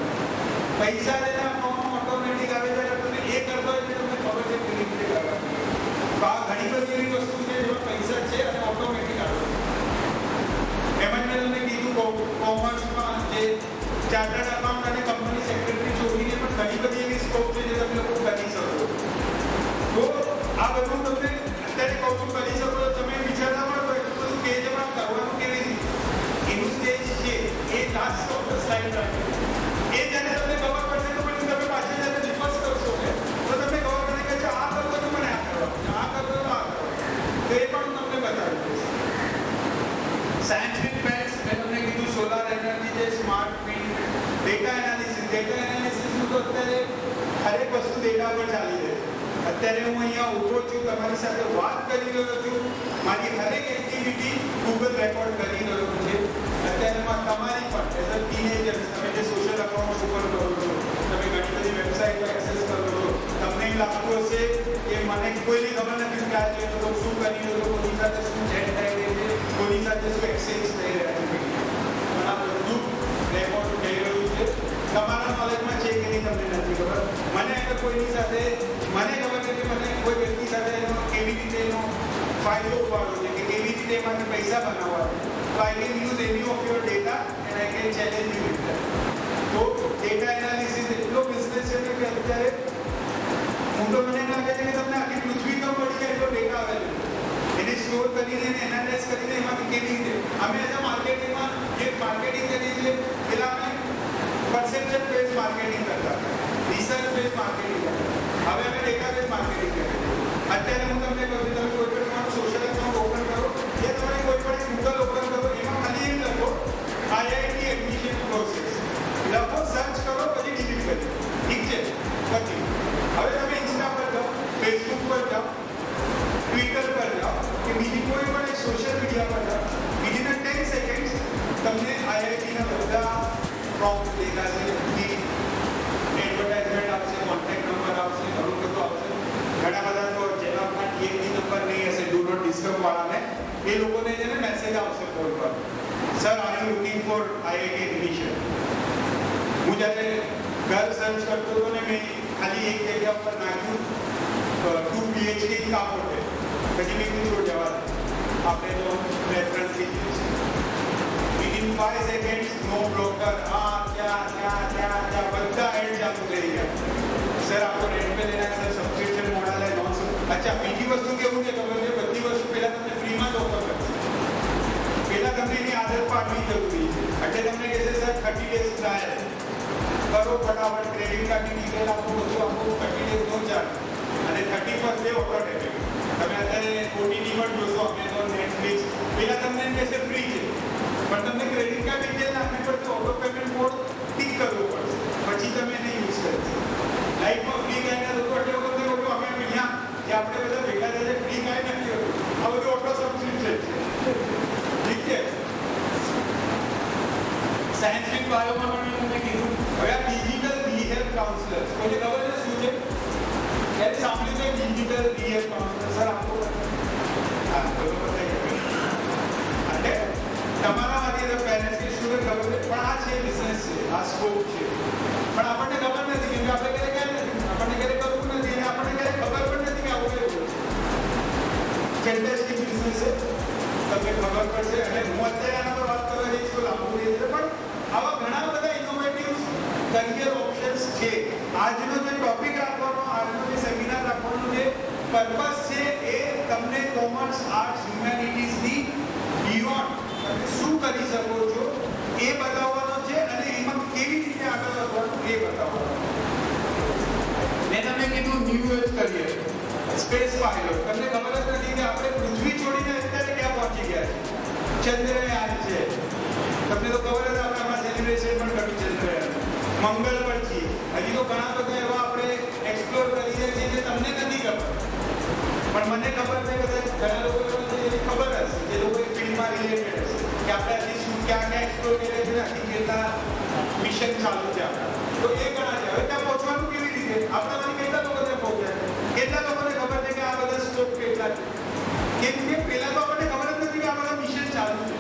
S3: પૈસા તેના અકાઉન્ટમાં ઓટોમેટિક આવે છે તમે એ કરતો હોય તમને ખબર છે કેવી રીતે કરવાની તો આ ઘણી બધી એવી વસ્તુ છે જેમાં પૈસા છે અને ઓટોમેટિક આવે એમાં મેં તમને કીધું કોમર્સમાં જે ચાર્ટર્ડ અકાઉન્ટ અને કંપની સેક્રેટરી છોડીને પણ ઘણી બધી એવી સ્કોપ છે જે તમે લોકો કરી શકો તો આ બધું તમને અત્યારે કહું છું કરી શકો તો તમે વિચારતા પણ હોય તો બધું કે છે પણ કરવાનું કેવી રીતે એનું સ્ટેજ છે એ લાસ્ટ ઓફ ધ સ્લાઇડ રાખે એ જ્યારે તમને ખબર પડશે તો પછી તમે પાછળ જ્યારે રિવર્સ કરશો ને તો તમને ખબર પડે કે આ કરવો તો મને આ કરવાનું આ કરવો તો આ કરવાનું તો એ પણ તમને બતાવી દઈશ સાયન્ટિફિક ફેક્ટ્સ મેં તમને કીધું સોલાર એનર્જી છે સ્માર્ટ ગ્રીડ ડેટા એનાલિસિસનું તો અત્યારે હરેક વસ્તુ ડેટા પર ચાલી રહી છે અત્યારે હું અહીંયા ઊભો છું તમારી સાથે વાત કરી રહ્યો છું મારી હરેક એક્ટિવિટી ગૂગલ રેકોર્ડ કરી રહ્યો છે અત્યારેમાં તમારી પણ એઝ અ ટીનેજર્સ તમે જે સોશિયલ અકાઉન્ટ ઉપર કરો છો તમે ઘણી બધી વેબસાઇટ પર એક્સેસ કરો છો તમને એમ લાગતું હશે કે મને કોઈની ખબર નથી કે આ જોઈ તો શું કરી રહ્યો છો કોની સાથે શું ચેટ થઈ રહી છે કોની સાથે શું એક્સચેન્જ થઈ રહ્યા છે પણ આ બધું રેકોર્ડ થઈ રહ્યું છે કોઈની સાથે મને ખબર છે કે મને કોઈ વ્યક્તિ સાથે એનો કેવી રીતે એનો ફાયદો ઉપાડવો છે કે કેવી રીતે એમાંથી પૈસા બનાવવા છે. તો I can use any of your data and I can challenge you with that. તો ડેટા એનાલિસિસ એટલો બિઝનેસ છે કે અત્યારે હું તો મને લાગે છે કે તમને આખી પૃથ્વી તો મળી જાય એટલો ડેટા અવેલેબલ. એને સ્ટોર કરીને એને એનાલાઇઝ કરીને એમાંથી કેવી રીતે અમે એઝ અ માર્કેટિંગમાં જે માર્કેટિંગ કરીએ છીએ પેલા અમે પરસેપ્શન બેઝ માર્કેટિંગ કરતા હતા, રિસર્ચ બેઝ માર્કેટિંગ કરતા. હવે અમે ડેટા બેઝ માર્કેટિંગ કરીએ. અત્યારે હું તમને કહું છું, તમે કોઈ પણ તમારું સોશિયલ એકાઉન્ટ ઓપન કરો કે તમારે કોઈ પણ ગૂગલ ઓપન કરો, એમાં ખાલી એક લખો IIT એડમિશન પ્રોસેસ, લખો સર્ચ કરો, પછી ડિલીટ કરી. ઠીક છે? પછી હવે તમે ઇન્સ્ટા પર જાઓ, ફેસબુક પર જાઓ, ટ્વિટર પર જાઓ કે બીજી કોઈ પણ એક સોશિયલ મીડિયા પર જાઓ, વિધિન 10 સેકન્ડ્સ તમને આઈઆઈટીના બધા પ્રોમ્પ્ટ દેખાશે, એડવર્ટાઇઝમેન્ટ આવશે, કોન્ટેક્ટ નંબર આવશે, ઘણું બધું આવશે. ઘણા બધા તો જેના આપણા ટીએમની નંબર નહીં હશે, ડુ નોટ ડિસ્ટર્બ વાળાને, એ લોકોને છે ને મેસેજ આવશે ફોન પર, sir are you looking for IIT admission. હું જ્યારે ઘર સર્ચ કરતો હતો ને મેં ખાલી એક જગ્યા પર નાખ્યું 2 PhD કામ હોતે, પછી મેં કીધું જવા દે, આપણે તો રેફરન્સ લીધું છે. વિધિન 5 સેકન્ડ્સ નો બ્લોકર, હા ત્યાં બધા એડ ચાલુ થઈ ગયા. સર आपको रेंट पे लेना है, सर सब्सक्रिप्शन मॉडल है, नॉन सब्सक्रिप्शन. अच्छा, બીજી વસ્તુ કેવું છે ખબર છે, બધી વસ્તુ પહેલા તમને ફ્રીમાં જ ઓફર કરશે. પહેલા તમને એની આદત પાડવી જરૂરી છે. એટલે તમને કહેશે સર 30 ડેઝ ટ્રાયલ કરો, ફટાફટ ક્રેડિટ કાર્ડની ડિટેલ આપો, બધું આપો, 30 ડેઝ નો ચાર્જ અને 30 પર ડે ઓફર ડેબિટ. તમે અત્યારે ઓટીટી પર જોશો, Amazon, Netflix, પહેલા તમને એમ કહેશે ફ્રી છે, પણ તમને ક્રેડિટ કાર્ડ ડિટેલ નાખવી પડશે, ઓટો પેમેન્ટ કોડ ટિક કરવો પડશે, પછી તમે એને યુઝ કરશો. લાઈફમાં ફ્રી કાંઈ નથી હોતું, એટલે વખતે લોકો અમે અહીંયા જે આપણે બધા ભેગા થયા છે, ફ્રી કાંઈ નથી હોતું, આ બધું ઓટો સબસ્ક્રિપ્શન છે. ઠીક છે? સાયન્ટિફિક બાયોમાં પણ મેં તમને કીધું. હવે આ ડિજિટલ બિહેવિયર કાઉન્સલર્સ, કોઈને ખબર છે શું છે? ત્યારે સાંભળ્યું છે ડિજિટલ બિહેવિયર કાઉન્સલર, સર આપો. હા, બરોબર થઈ ગયું. એટલે તમારામાંથી તો પેરેન્ટ્સ કે સ્ટુડન્ટ ખબર છે, પણ આ છે બિઝનેસ છે, આ સ્કોપ છે, પણ આપણને ખબર નથી કેમ કે આપણે ક્યારે ગયા નથી, આપણને ક્યારે કરવું નથી અને આપણને ક્યારે ખબર પણ નથી કે આવું કેવું છે. ફેન્ટાસ્ટિક બિઝનેસ છે, તમને ખબર પડશે. અને હું અત્યારે આના પર વાત કરવા જઈશ તો લાંબુ રહે છે, પણ આવા ઘણા બધા ઇનોવેટિવ કરિયર ઓપ્શન્સ છે. આજનો જે ટોપિક રાખવાનો, આજનો જે સેમિનાર રાખવાનો જે પર્પસ છે, એ તમને કોમર્સ, આર્ટ્સ, હ્યુમેનિટીઝની બિયોન્ડ તમે શું કરી શકો છો એ બતાવવાનો છે, અને એમાં કેવી રીતે આગળ વધવાનું એ બતાવવાનું. મેં તમને કીધું new age career, space pilot. તમને ખબર જ નથી કે આપણે પૃથ્વી છોડીને અત્યારે ક્યાં પહોંચી ગયા છે. ચંદ્રયાન છે, તમને તો ખબર જ, આપણે આમાં સેલિબ્રેશન પણ કર્યું ચંદ્રયાન. મંગળ પર છીએ, હજી તો ઘણા બધા એવા આપણે એક્સપ્લોર કરી રહ્યા છીએ જે તમને નથી ખબર, પણ મને ખબર છે. કદાચ ઘણા લોકો ખબર હશે, જે લોકો ફિલ્ડમાં રિલેટેડ હશે કે આપણે હજી શું ક્યાં એક્સપ્લોર કરીએ છીએ, હજી કેટલા મિશન ચાલુ છે આપણા. તો એ ઘણા છે. હવે ત્યાં પહોંચવાનું કેવી રીતે? આપણામાંથી કેટલા લોકો ત્યાં પહોંચ્યા છે? કેટલા લોકોને ખબર છે કે આ બધા સ્કોપ કેટલા છે? કેમ કે પહેલા તો આપણને ખબર જ નથી કે આ બધા મિશન ચાલુ છે,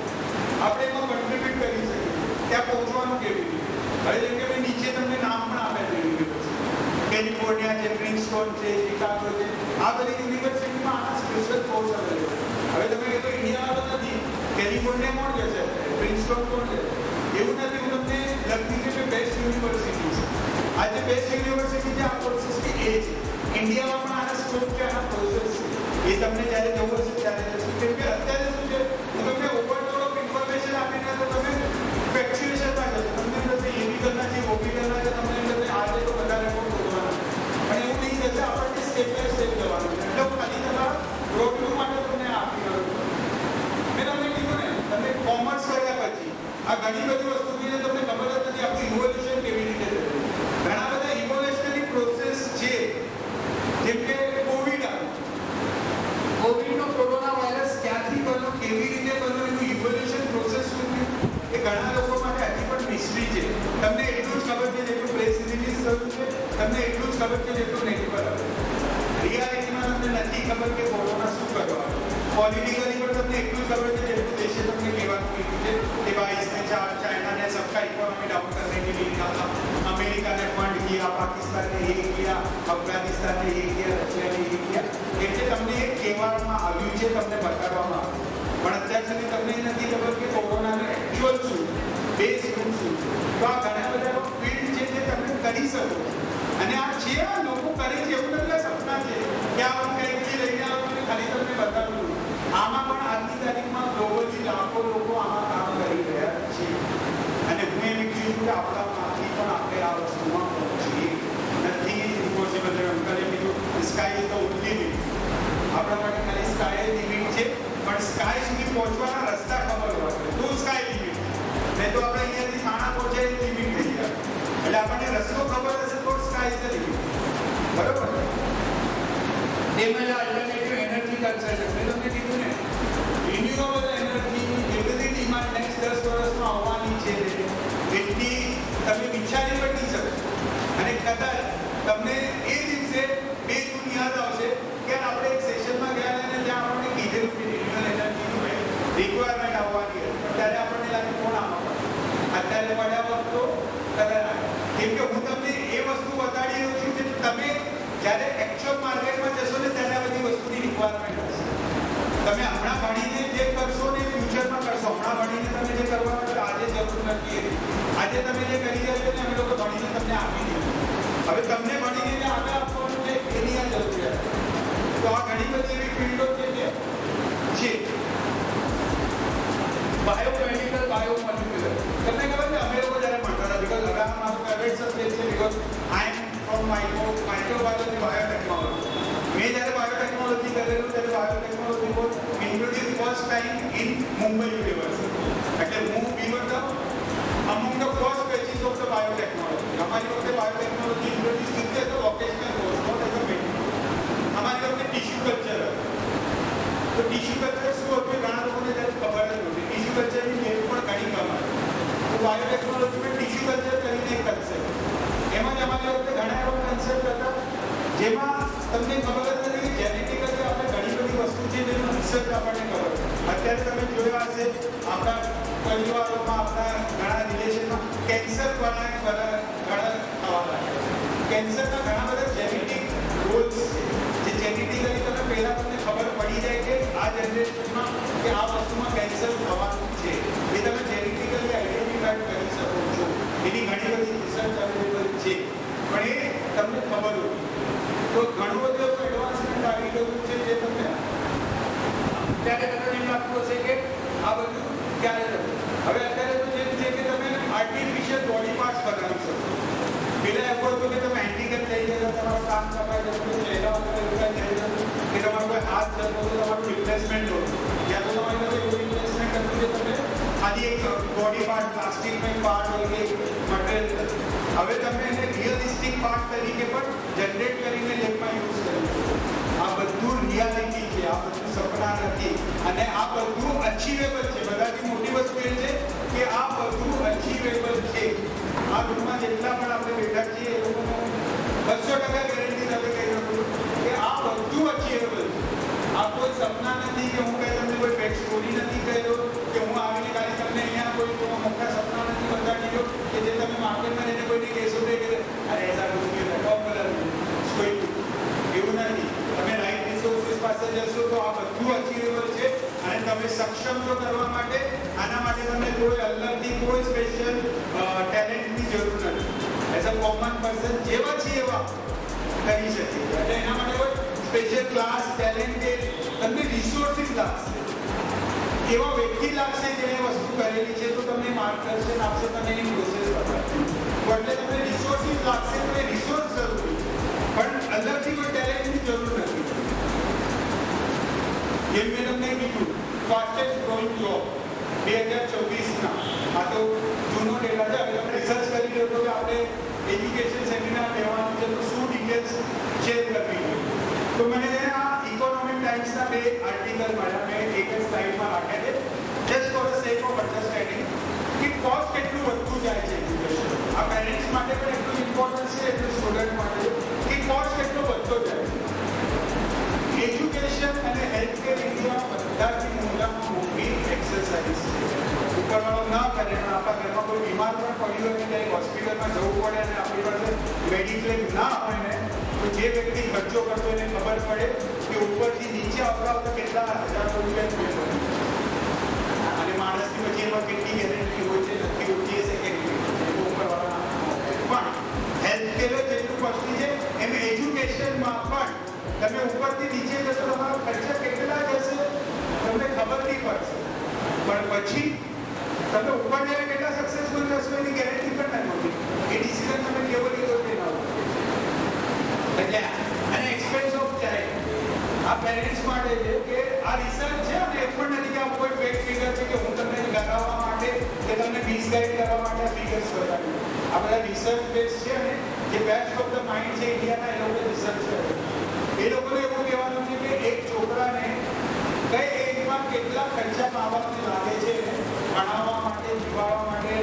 S3: આપણે એમાં કન્ટ્રીબ્યુટ કરી શકીએ. ત્યાં પહોંચવાનું કેવી રીતે? હવે જેમ કે મેં નીચે તમને નામ પણ આપેલું યુનિવર્સિટી, કેલિફોર્નિયા છે, પ્રિન્સટોન છે, શિકાગો છે, આ બધી યુનિવર્સિટીમાં આના સ્પેશિયલ કોર્સ અવેલેબલ. હવે તમે કહેતો ઇન્ડિયામાં તો નથી, કેલિફોર્નિયા કોણ જશે, પ્રિન્સટોન કોણ જશે? એવું નથી. હું તમને લખી છે કે બેસ્ટ યુનિવર્સિટી છે. આ જે બેસ્ટ યુનિવર્સિટી છે, આ પ્રોસેસ કે એ છે. ઇન્ડિયામાં પણ આના સ્કોપ છે, આના પ્રોસેસ છે. એ તમને જ્યારે જવું હશે ત્યારે જશે. કેમ કે અત્યારે શું છે, હું તમને ઓવરઓલ ઓફ ઇન્ફોર્મેશન આપીને તો તમે ફેક્ચ્યુએશનમાં જશો. તમને એમ થશે એ બી કરના છે, ઓ બી કરના છે, તમને એમ થશે આજે તો વધારે પણ શોધવાના, પણ એવું નહીં થશે. આપણને સ્ટેપ બાય સ્ટેપ જવાનું છે. એટલે હું ખાલી તમારા રોડનું માટે તમને આપી રહ્યો છું. મેં તમને કીધું ને, તમે કોમર્સ કર્યા પછી આ ઘણી બધી વસ્તુ છે તમને ખબર જ નથી આપણું ઇવોલ્યુશન કેવી રીતે થયું. ઘણા બધા ઇવોલ્યુશનરી પ્રોસેસ છે, જેમ કે કોવિડ આવ્યું. કોવિડનો કોરોના વાયરસ ક્યાંથી બન્યો, કેવી રીતે બન્યો, એનું ઇવોલ્યુશન પ્રોસેસ શું થયું, એ ઘણા લોકો માટે હજી પણ મિસ્ટ્રી છે. તમને એટલું જ ખબર છે જેટલું પ્રેસ રિલીઝ થયું છે, તમને એટલું જ ખબર છે જેટલું નેટ પર આવ્યું. રિયાલિટીમાં તમને નથી ખબર કે કોરોના શું કરવાનું. पॉलिटिकली पर તમને એટલું ખબર છે જેટલું દેશે તમને કહેવાનું કીધું છે કે ભાઈ इसने चाइना ने सबका इकोनॉमी डाउन करने के लिए कहा था, अमेरिका ने फंड किया, पाकिस्तान ने ये किया, अफगानिस्तान ने ये किया, रशिया ने ये किया, એટલે તમને એ કહેવામાં આવ્યું છે, તમને બતાવવામાં આવ્યું. પણ અત્યાર સુધી તમને એ નથી ખબર કે કોરોનાનું એક્ચ્યુઅલ શું, બેઝ શું છે. તો આ ઘણા બધા ફિલ્ડ છે જે તમે કરી શકો છો. અને આ છે, આ લોકો કરે છે, એવું નથી આ સપના છે કે આ હું કંઈકથી લઈને આવું અને ખાલી તમને બતાવું. આમાં પણ આજની તારીખમાં ગ્લોબલી લાખો લોકો આમાં કામ કરી રહ્યા છે. અને હું એમ ઈચ્છું છું કે આપણામાંથી પણ આપણે આ વસ્તુમાં પહોંચીએ. નથી ઇમ્પોસિબલ. અંકલે કીધું sky is the only limit. આપણા માટે ખાલી સ્કાય લિમિટ છે, પણ સ્કાય સુધી પહોંચવાના રસ્તા ખબર હોવા જોઈએ તો સ્કાય લિમિટ. નહીં તો આપણે અહીંયાથી થાણા પહોંચે લિમિટ થઈ જાય. એટલે આપણને રસ્તો ખબર હશે તો સ્કાય ઇઝ ધ લિમિટ. બરોબર. એમાં અલ્ટરનેટિવ એનર્જી કન્સલ્ટન્ટ મેં તમને કીધું ને, રિન્યુએબલ એનર્જી એટલી ડિમાન્ડ નેક્સ્ટ 10 વર્ષમાં આવવાની છે એટલી તમે વિચારી પણ નહીં શકો. અને કદાચ તમને એ દિવસે 2 જૂન યાદ આવશે કે આપણે એક સેશનમાં ગયા અને ત્યાં આપણને કીધેલું કે રિન્યુએબલ એનર્જીનું રિક્વાયરમેન્ટ આવવાની હતી. ત્યારે આપણને લાગે કોણ આમાં અત્યારે પડ્યા વખત તો કદાચ. કેમ કે હું તમને એ વસ્તુ બતાડી રહ્યો છું કે તમે જ્યારે એકચ્યુઅલ માર્કેટમાં જશો ને ત્યારે આ બધી વસ્તુની રિક્વાયરમેન્ટ હશે. તમે હમણાં ભણીને જે કરશો ને ફ્યુચરમાં કરશો. હમણાં ભણીને તમે જે કરવાનું છે આજે જરૂર નથી. આજે તમે જે કરી રહ્યા છો ને અમે લોકો ભણીને તમને આપી દીધું. હવે તમને ભણીને જે આગળ આપવાનું છે એની આ જરૂરિયાત. તો આ ઘણી બધી એવી ફિલ્ડો છે જે છે બાયોમેડિકલ, બાયોમોલિક્યુલર. તમને ખબર છે અમે લોકો જ્યારે ભણતા હતા, બિકોઝ હવે આ મારું ફેવરેટ સબ્જેક્ટ છે, because I am from microbiology, biotechnology. મેં જ્યારે બાયોટેકનોલોજી કરેલું ત્યારે biotechnology was introduce first time in Mumbai university. એટલે હું we were the among the first batches of the biotechnology. અમારી વખતે બાયોટેકનોલોજી ઇન્ટ્રોડ્યુસ થયું as a vocational course, not as a medical. અમારી વખતે ટિશ્યુ કલ્ચર હતું. તો ટિશ્યુ કલ્ચર શું હતું ઘણા લોકોને ત્યારે ખબર જ નહોતી. ટિશ્યુ કલ્ચરની જેમ પણ ઘણી કમાય. તો બાયોટેકનોલોજીમાં ટિશ્યુ કલ્ચર કરીને એક કન્સેપ્ટ. એમાં જ અમારી વખતે ઘણા એવા કન્સેપ્ટ હતા જેમાં તમને ખબર જ નથી કે જેનેટિકલી આપણે ઘણી બધી વસ્તુ છે જેનું રિસર્ચ આપણને ખબર. અત્યારે તમે જોયા હશે આપણા પરિવારોમાં, આપણા ઘણા રિલેશનમાં કેન્સર ઘણા થવા લાગે. કેન્સરના ઘણા બધા જેનેટિક રોલ્સ છે જે જેનેટિકલી તમે પહેલાં તમને ખબર પડી જાય કે આ જનરેશનમાં કે આ વસ્તુમાં કેન્સર થવાનું છે. એ તમે જેનેટિકલી આઈડેન્ટિફાઈ કરી શકો છો. એની ઘણી બધી રિસર્ચ અવેલેબલ છે, પણ એ તમને ખબર હોય તો ઘણું બધું એડવાન્સમેન્ટ આવી ગયું છે જે તમને ત્યારે કદાચ એમ લાગતું હશે કે આ બધું ક્યારે થયું. હવે અત્યારે તો જેમ છે કે તમે આર્ટિફિશિયલ બોડી પાર્ટ્સ બનાવી શકો. પહેલાં એવું હતું કે તમે હેન્ડીકેપ થઈ ગયા, તમારું કામ કપાઈ જતું, ચહેરા ઉપર થઈ જતું, કે તમારો કોઈ હાથ જતો તો તમારું રિપ્લેસમેન્ટ હોતું. ત્યાં તો તમારી પાસે એવું રિપ્લેસમેન્ટ હતું કે તમે ખાલી એક બોડી પાર્ટ, પ્લાસ્ટિકનો પાર્ટ હોય કે મટીરિયલ. હવે તમે એને રિયલિસ્ટિક પાર્ટ તરીકે પણ જનરેટ કરીને લેબમાં યુઝ કરી શકો. આ બધું રિયાલિટી છે, આ બધું સપના નથી. અને આ બધું અચીવેબલ છે. બધાથી મોટી વસ્તુ એ છે કે આ બધું અચીવેબલ છે. આ રૂમમાં જેટલા પણ આપણે બેઠા છીએ એ લોકોનો 200% ગેરંટી સાથે કહી શકું કે આ બધું અચીવેબલ છે. આ કોઈ સપના નથી કે હું કંઈ તમને કોઈ બેક સ્ટોરી નથી કહ્યો કે હું આવીને ખાલી તમને અહીંયા કોઈ મોટા સપના નથી બતાડી દો કે જે તમે માર્કેટમાં જઈને કોઈને કહેશો કે અરે એઝા કોઈ ટોપ કલર કોઈ એવું નથી. તમે રાઈટ રિસોર્સિસ પાસે જશો તો આ બધું અચીવેબલ છે. અને તમે સક્ષમ છો કરવા માટે. આના માટે તમને કોઈ અલગથી કોઈ સ્પેશિયલ ટેલેન્ટની જરૂર નથી. એઝ અ કોમન પર્સન જેવા છે એવા કરી શકીએ. એટલે એના માટે કોઈ સ્પેશિયલ ક્લાસ ટેલેન્ટેડ તમને રિસોર્સિસ લાગશે. એવા વ્યક્તિ લાગશે જેને વસ્તુ કરેલી છે તો તમને માર્ગદર્શન આપશે, તમે એની પ્રોસેસ બતાવશે. એટલે તમને રિસોર્સિસ લાગશે તો એ રિસોર્સ જરૂરી છે, પણ અલગથી કોઈ ટેલેન્ટની જરૂર નથી. જેમ મેં તમને કીધું ફાસ્ટેસ્ટ ગ્રોઈંગ જોબ 2024ના આ તો જૂનો ડેટા છે. હવે તમે રિસર્ચ કરી લો તો કે આપણે એજ્યુકેશન સેમિનાર લેવાનું છે તો શું ડિટેલ્સ શેર કરવી જોઈએ. તો મને આ ઇકોનોમિક ટાઈમ્સના 2 આર્ટિકલ મળ્યા. મેં એક જ સ્લાઇડમાં રાખ્યા છે just for the sec of understanding કે કોસ્ટ કેટલું વધતું જાય છે એજ્યુકેશન. આ પેરેન્ટ્સ માટે પણ એટલું ઇમ્પોર્ટન્ટ છે એટલું સ્ટુડન્ટ માટે કે કોસ્ટ કેટલો વધતો જાય છે. એજ્યુકેશન અને હેલ્થકેર ઇન્ડિયામાં બધાથી મોટામાં મોટી એક્સરસાઇઝ છે. ઉપરવાળો ના કરે પણ આપણા ઘરમાં કોઈ બીમાર પણ પડ્યું હોય ને ત્યારે હોસ્પિટલમાં જવું પડે અને આપણી પાસે મેડિક્લેમ ના હોય ને તો જે વ્યક્તિ ખર્ચો કરતો એને ખબર પડે કે ઉપરથી નીચે આવતા કેટલા હજારો રૂપિયા જોઈએ અને માણસની પછી એમાં કેટલી ગેરંટી હોય છે નથી હોતી એ સેકન્ડરી ઉપરવાળા પણ હેલ્થ કેર જેટલું કોસ્ટલી છે એમ એજ્યુકેશનમાં પણ તમે ઉપરથી નીચે જશો તમારા ખર્ચા કેટલા જશે તમને ખબર નહીં પડશે પણ પછી તમે ઉપર જઈને કેટલા સક્સેસફુલ થશો એની ગેરંટી પણ નથી હોતી એ ડિસિઝન તમે કેવો લીધો તે ના હોય એટલે અને એક્સપેન્સ ઓફ ચાઇલ્ડ આ પેરેન્ટ્સ માટે છે કે આ રિસર્ચ છે અને એ પણ નથી કે આ કોઈ ફેક ફિગર છે કે હું તમને લગાવવા માટે કે તમને મિસગાઈડ કરવા માટે આ ફિગર્સ બતાવ્યું આ બધા રિસર્ચ બેઝ છે અને જે બેસ્ટ ઓફ ધ માઇન્ડ છે ઇન્ડિયાના એ લોકો રિસર્ચ કરે એ લોકોને એવું કહેવાનું છે કે એક છોકરાને કઈ એજમાં કેટલા ખર્ચા મા બાપને લાગે છે ભણાવવા માટે જીવાડવા માટે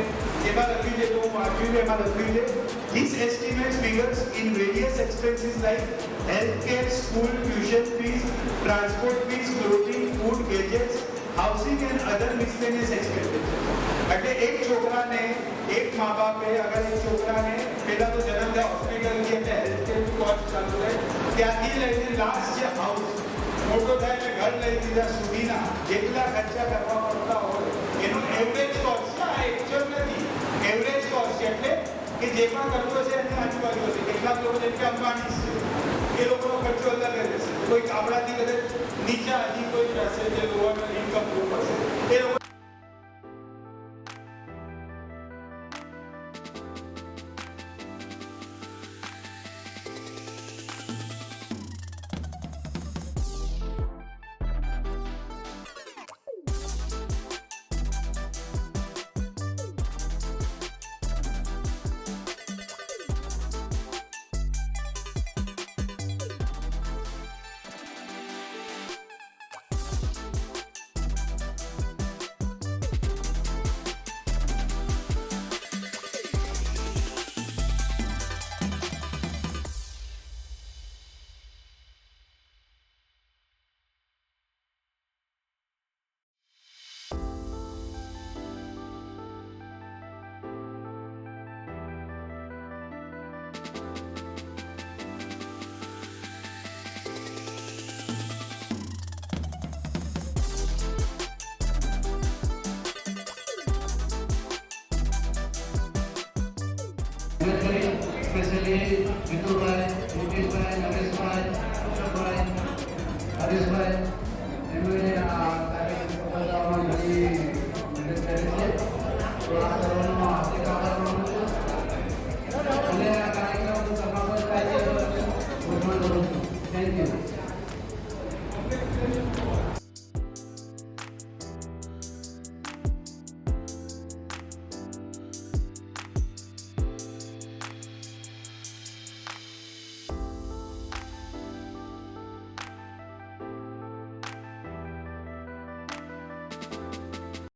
S3: એમાં લખ્યું છે તો હું વાંચ્યું છે એમાં લખ્યું છે This estimates figures in various expenses like healthcare, school, tuition fees, transport fees, clothing, food, gadgets, housing and other miscellaneous expenses. એટલે એક છોકરાને એક મા બાપે અગર એક છોકરાને પહેલા તો જન્મ થાય હોસ્પિટલથી એટલે હેલ્થકેર કોસ્ટ ચાલુ થાય ત્યાંથી લઈને લાસ્ટ જે હાઉસ મોટો થાય એટલે ઘર લઈ દીધા સુધીના જેટલા ખર્ચા કરવા પડતા હોય એનો એવરેજ કોસ્ટ છે આ એકચ્યુઅલ નથી એવરેજ કોસ્ટ છે એટલે કે જે પણ ખર્ચો છે એની આજુબાજુ હશે કેટલાક લોકો જેમ કે અંબાણી છે એ લોકોનો ખર્ચો અલગ રહેશે કોઈ આપણાથી કદાચ નીચા હજી કોઈ રહેશે જે લોઅર ઇન્કમ ગ્રુપ હશે એ લોકો
S2: સ્પેશિયલી વિતુભાઈ, નીતિશભાઈ, નરેશભાઈ, અશોકભાઈ, હરીશભાઈ એમણે આ કાર્યક્રમ બતાવવામાં ઘણી મદદ કરી છે તો આ સર્વનો હાર્દિક આભાર માનું છું અને આ કાર્યક્રમ સમાપ્ત થાય છે ઘોષણા કરું છું થેન્ક યુ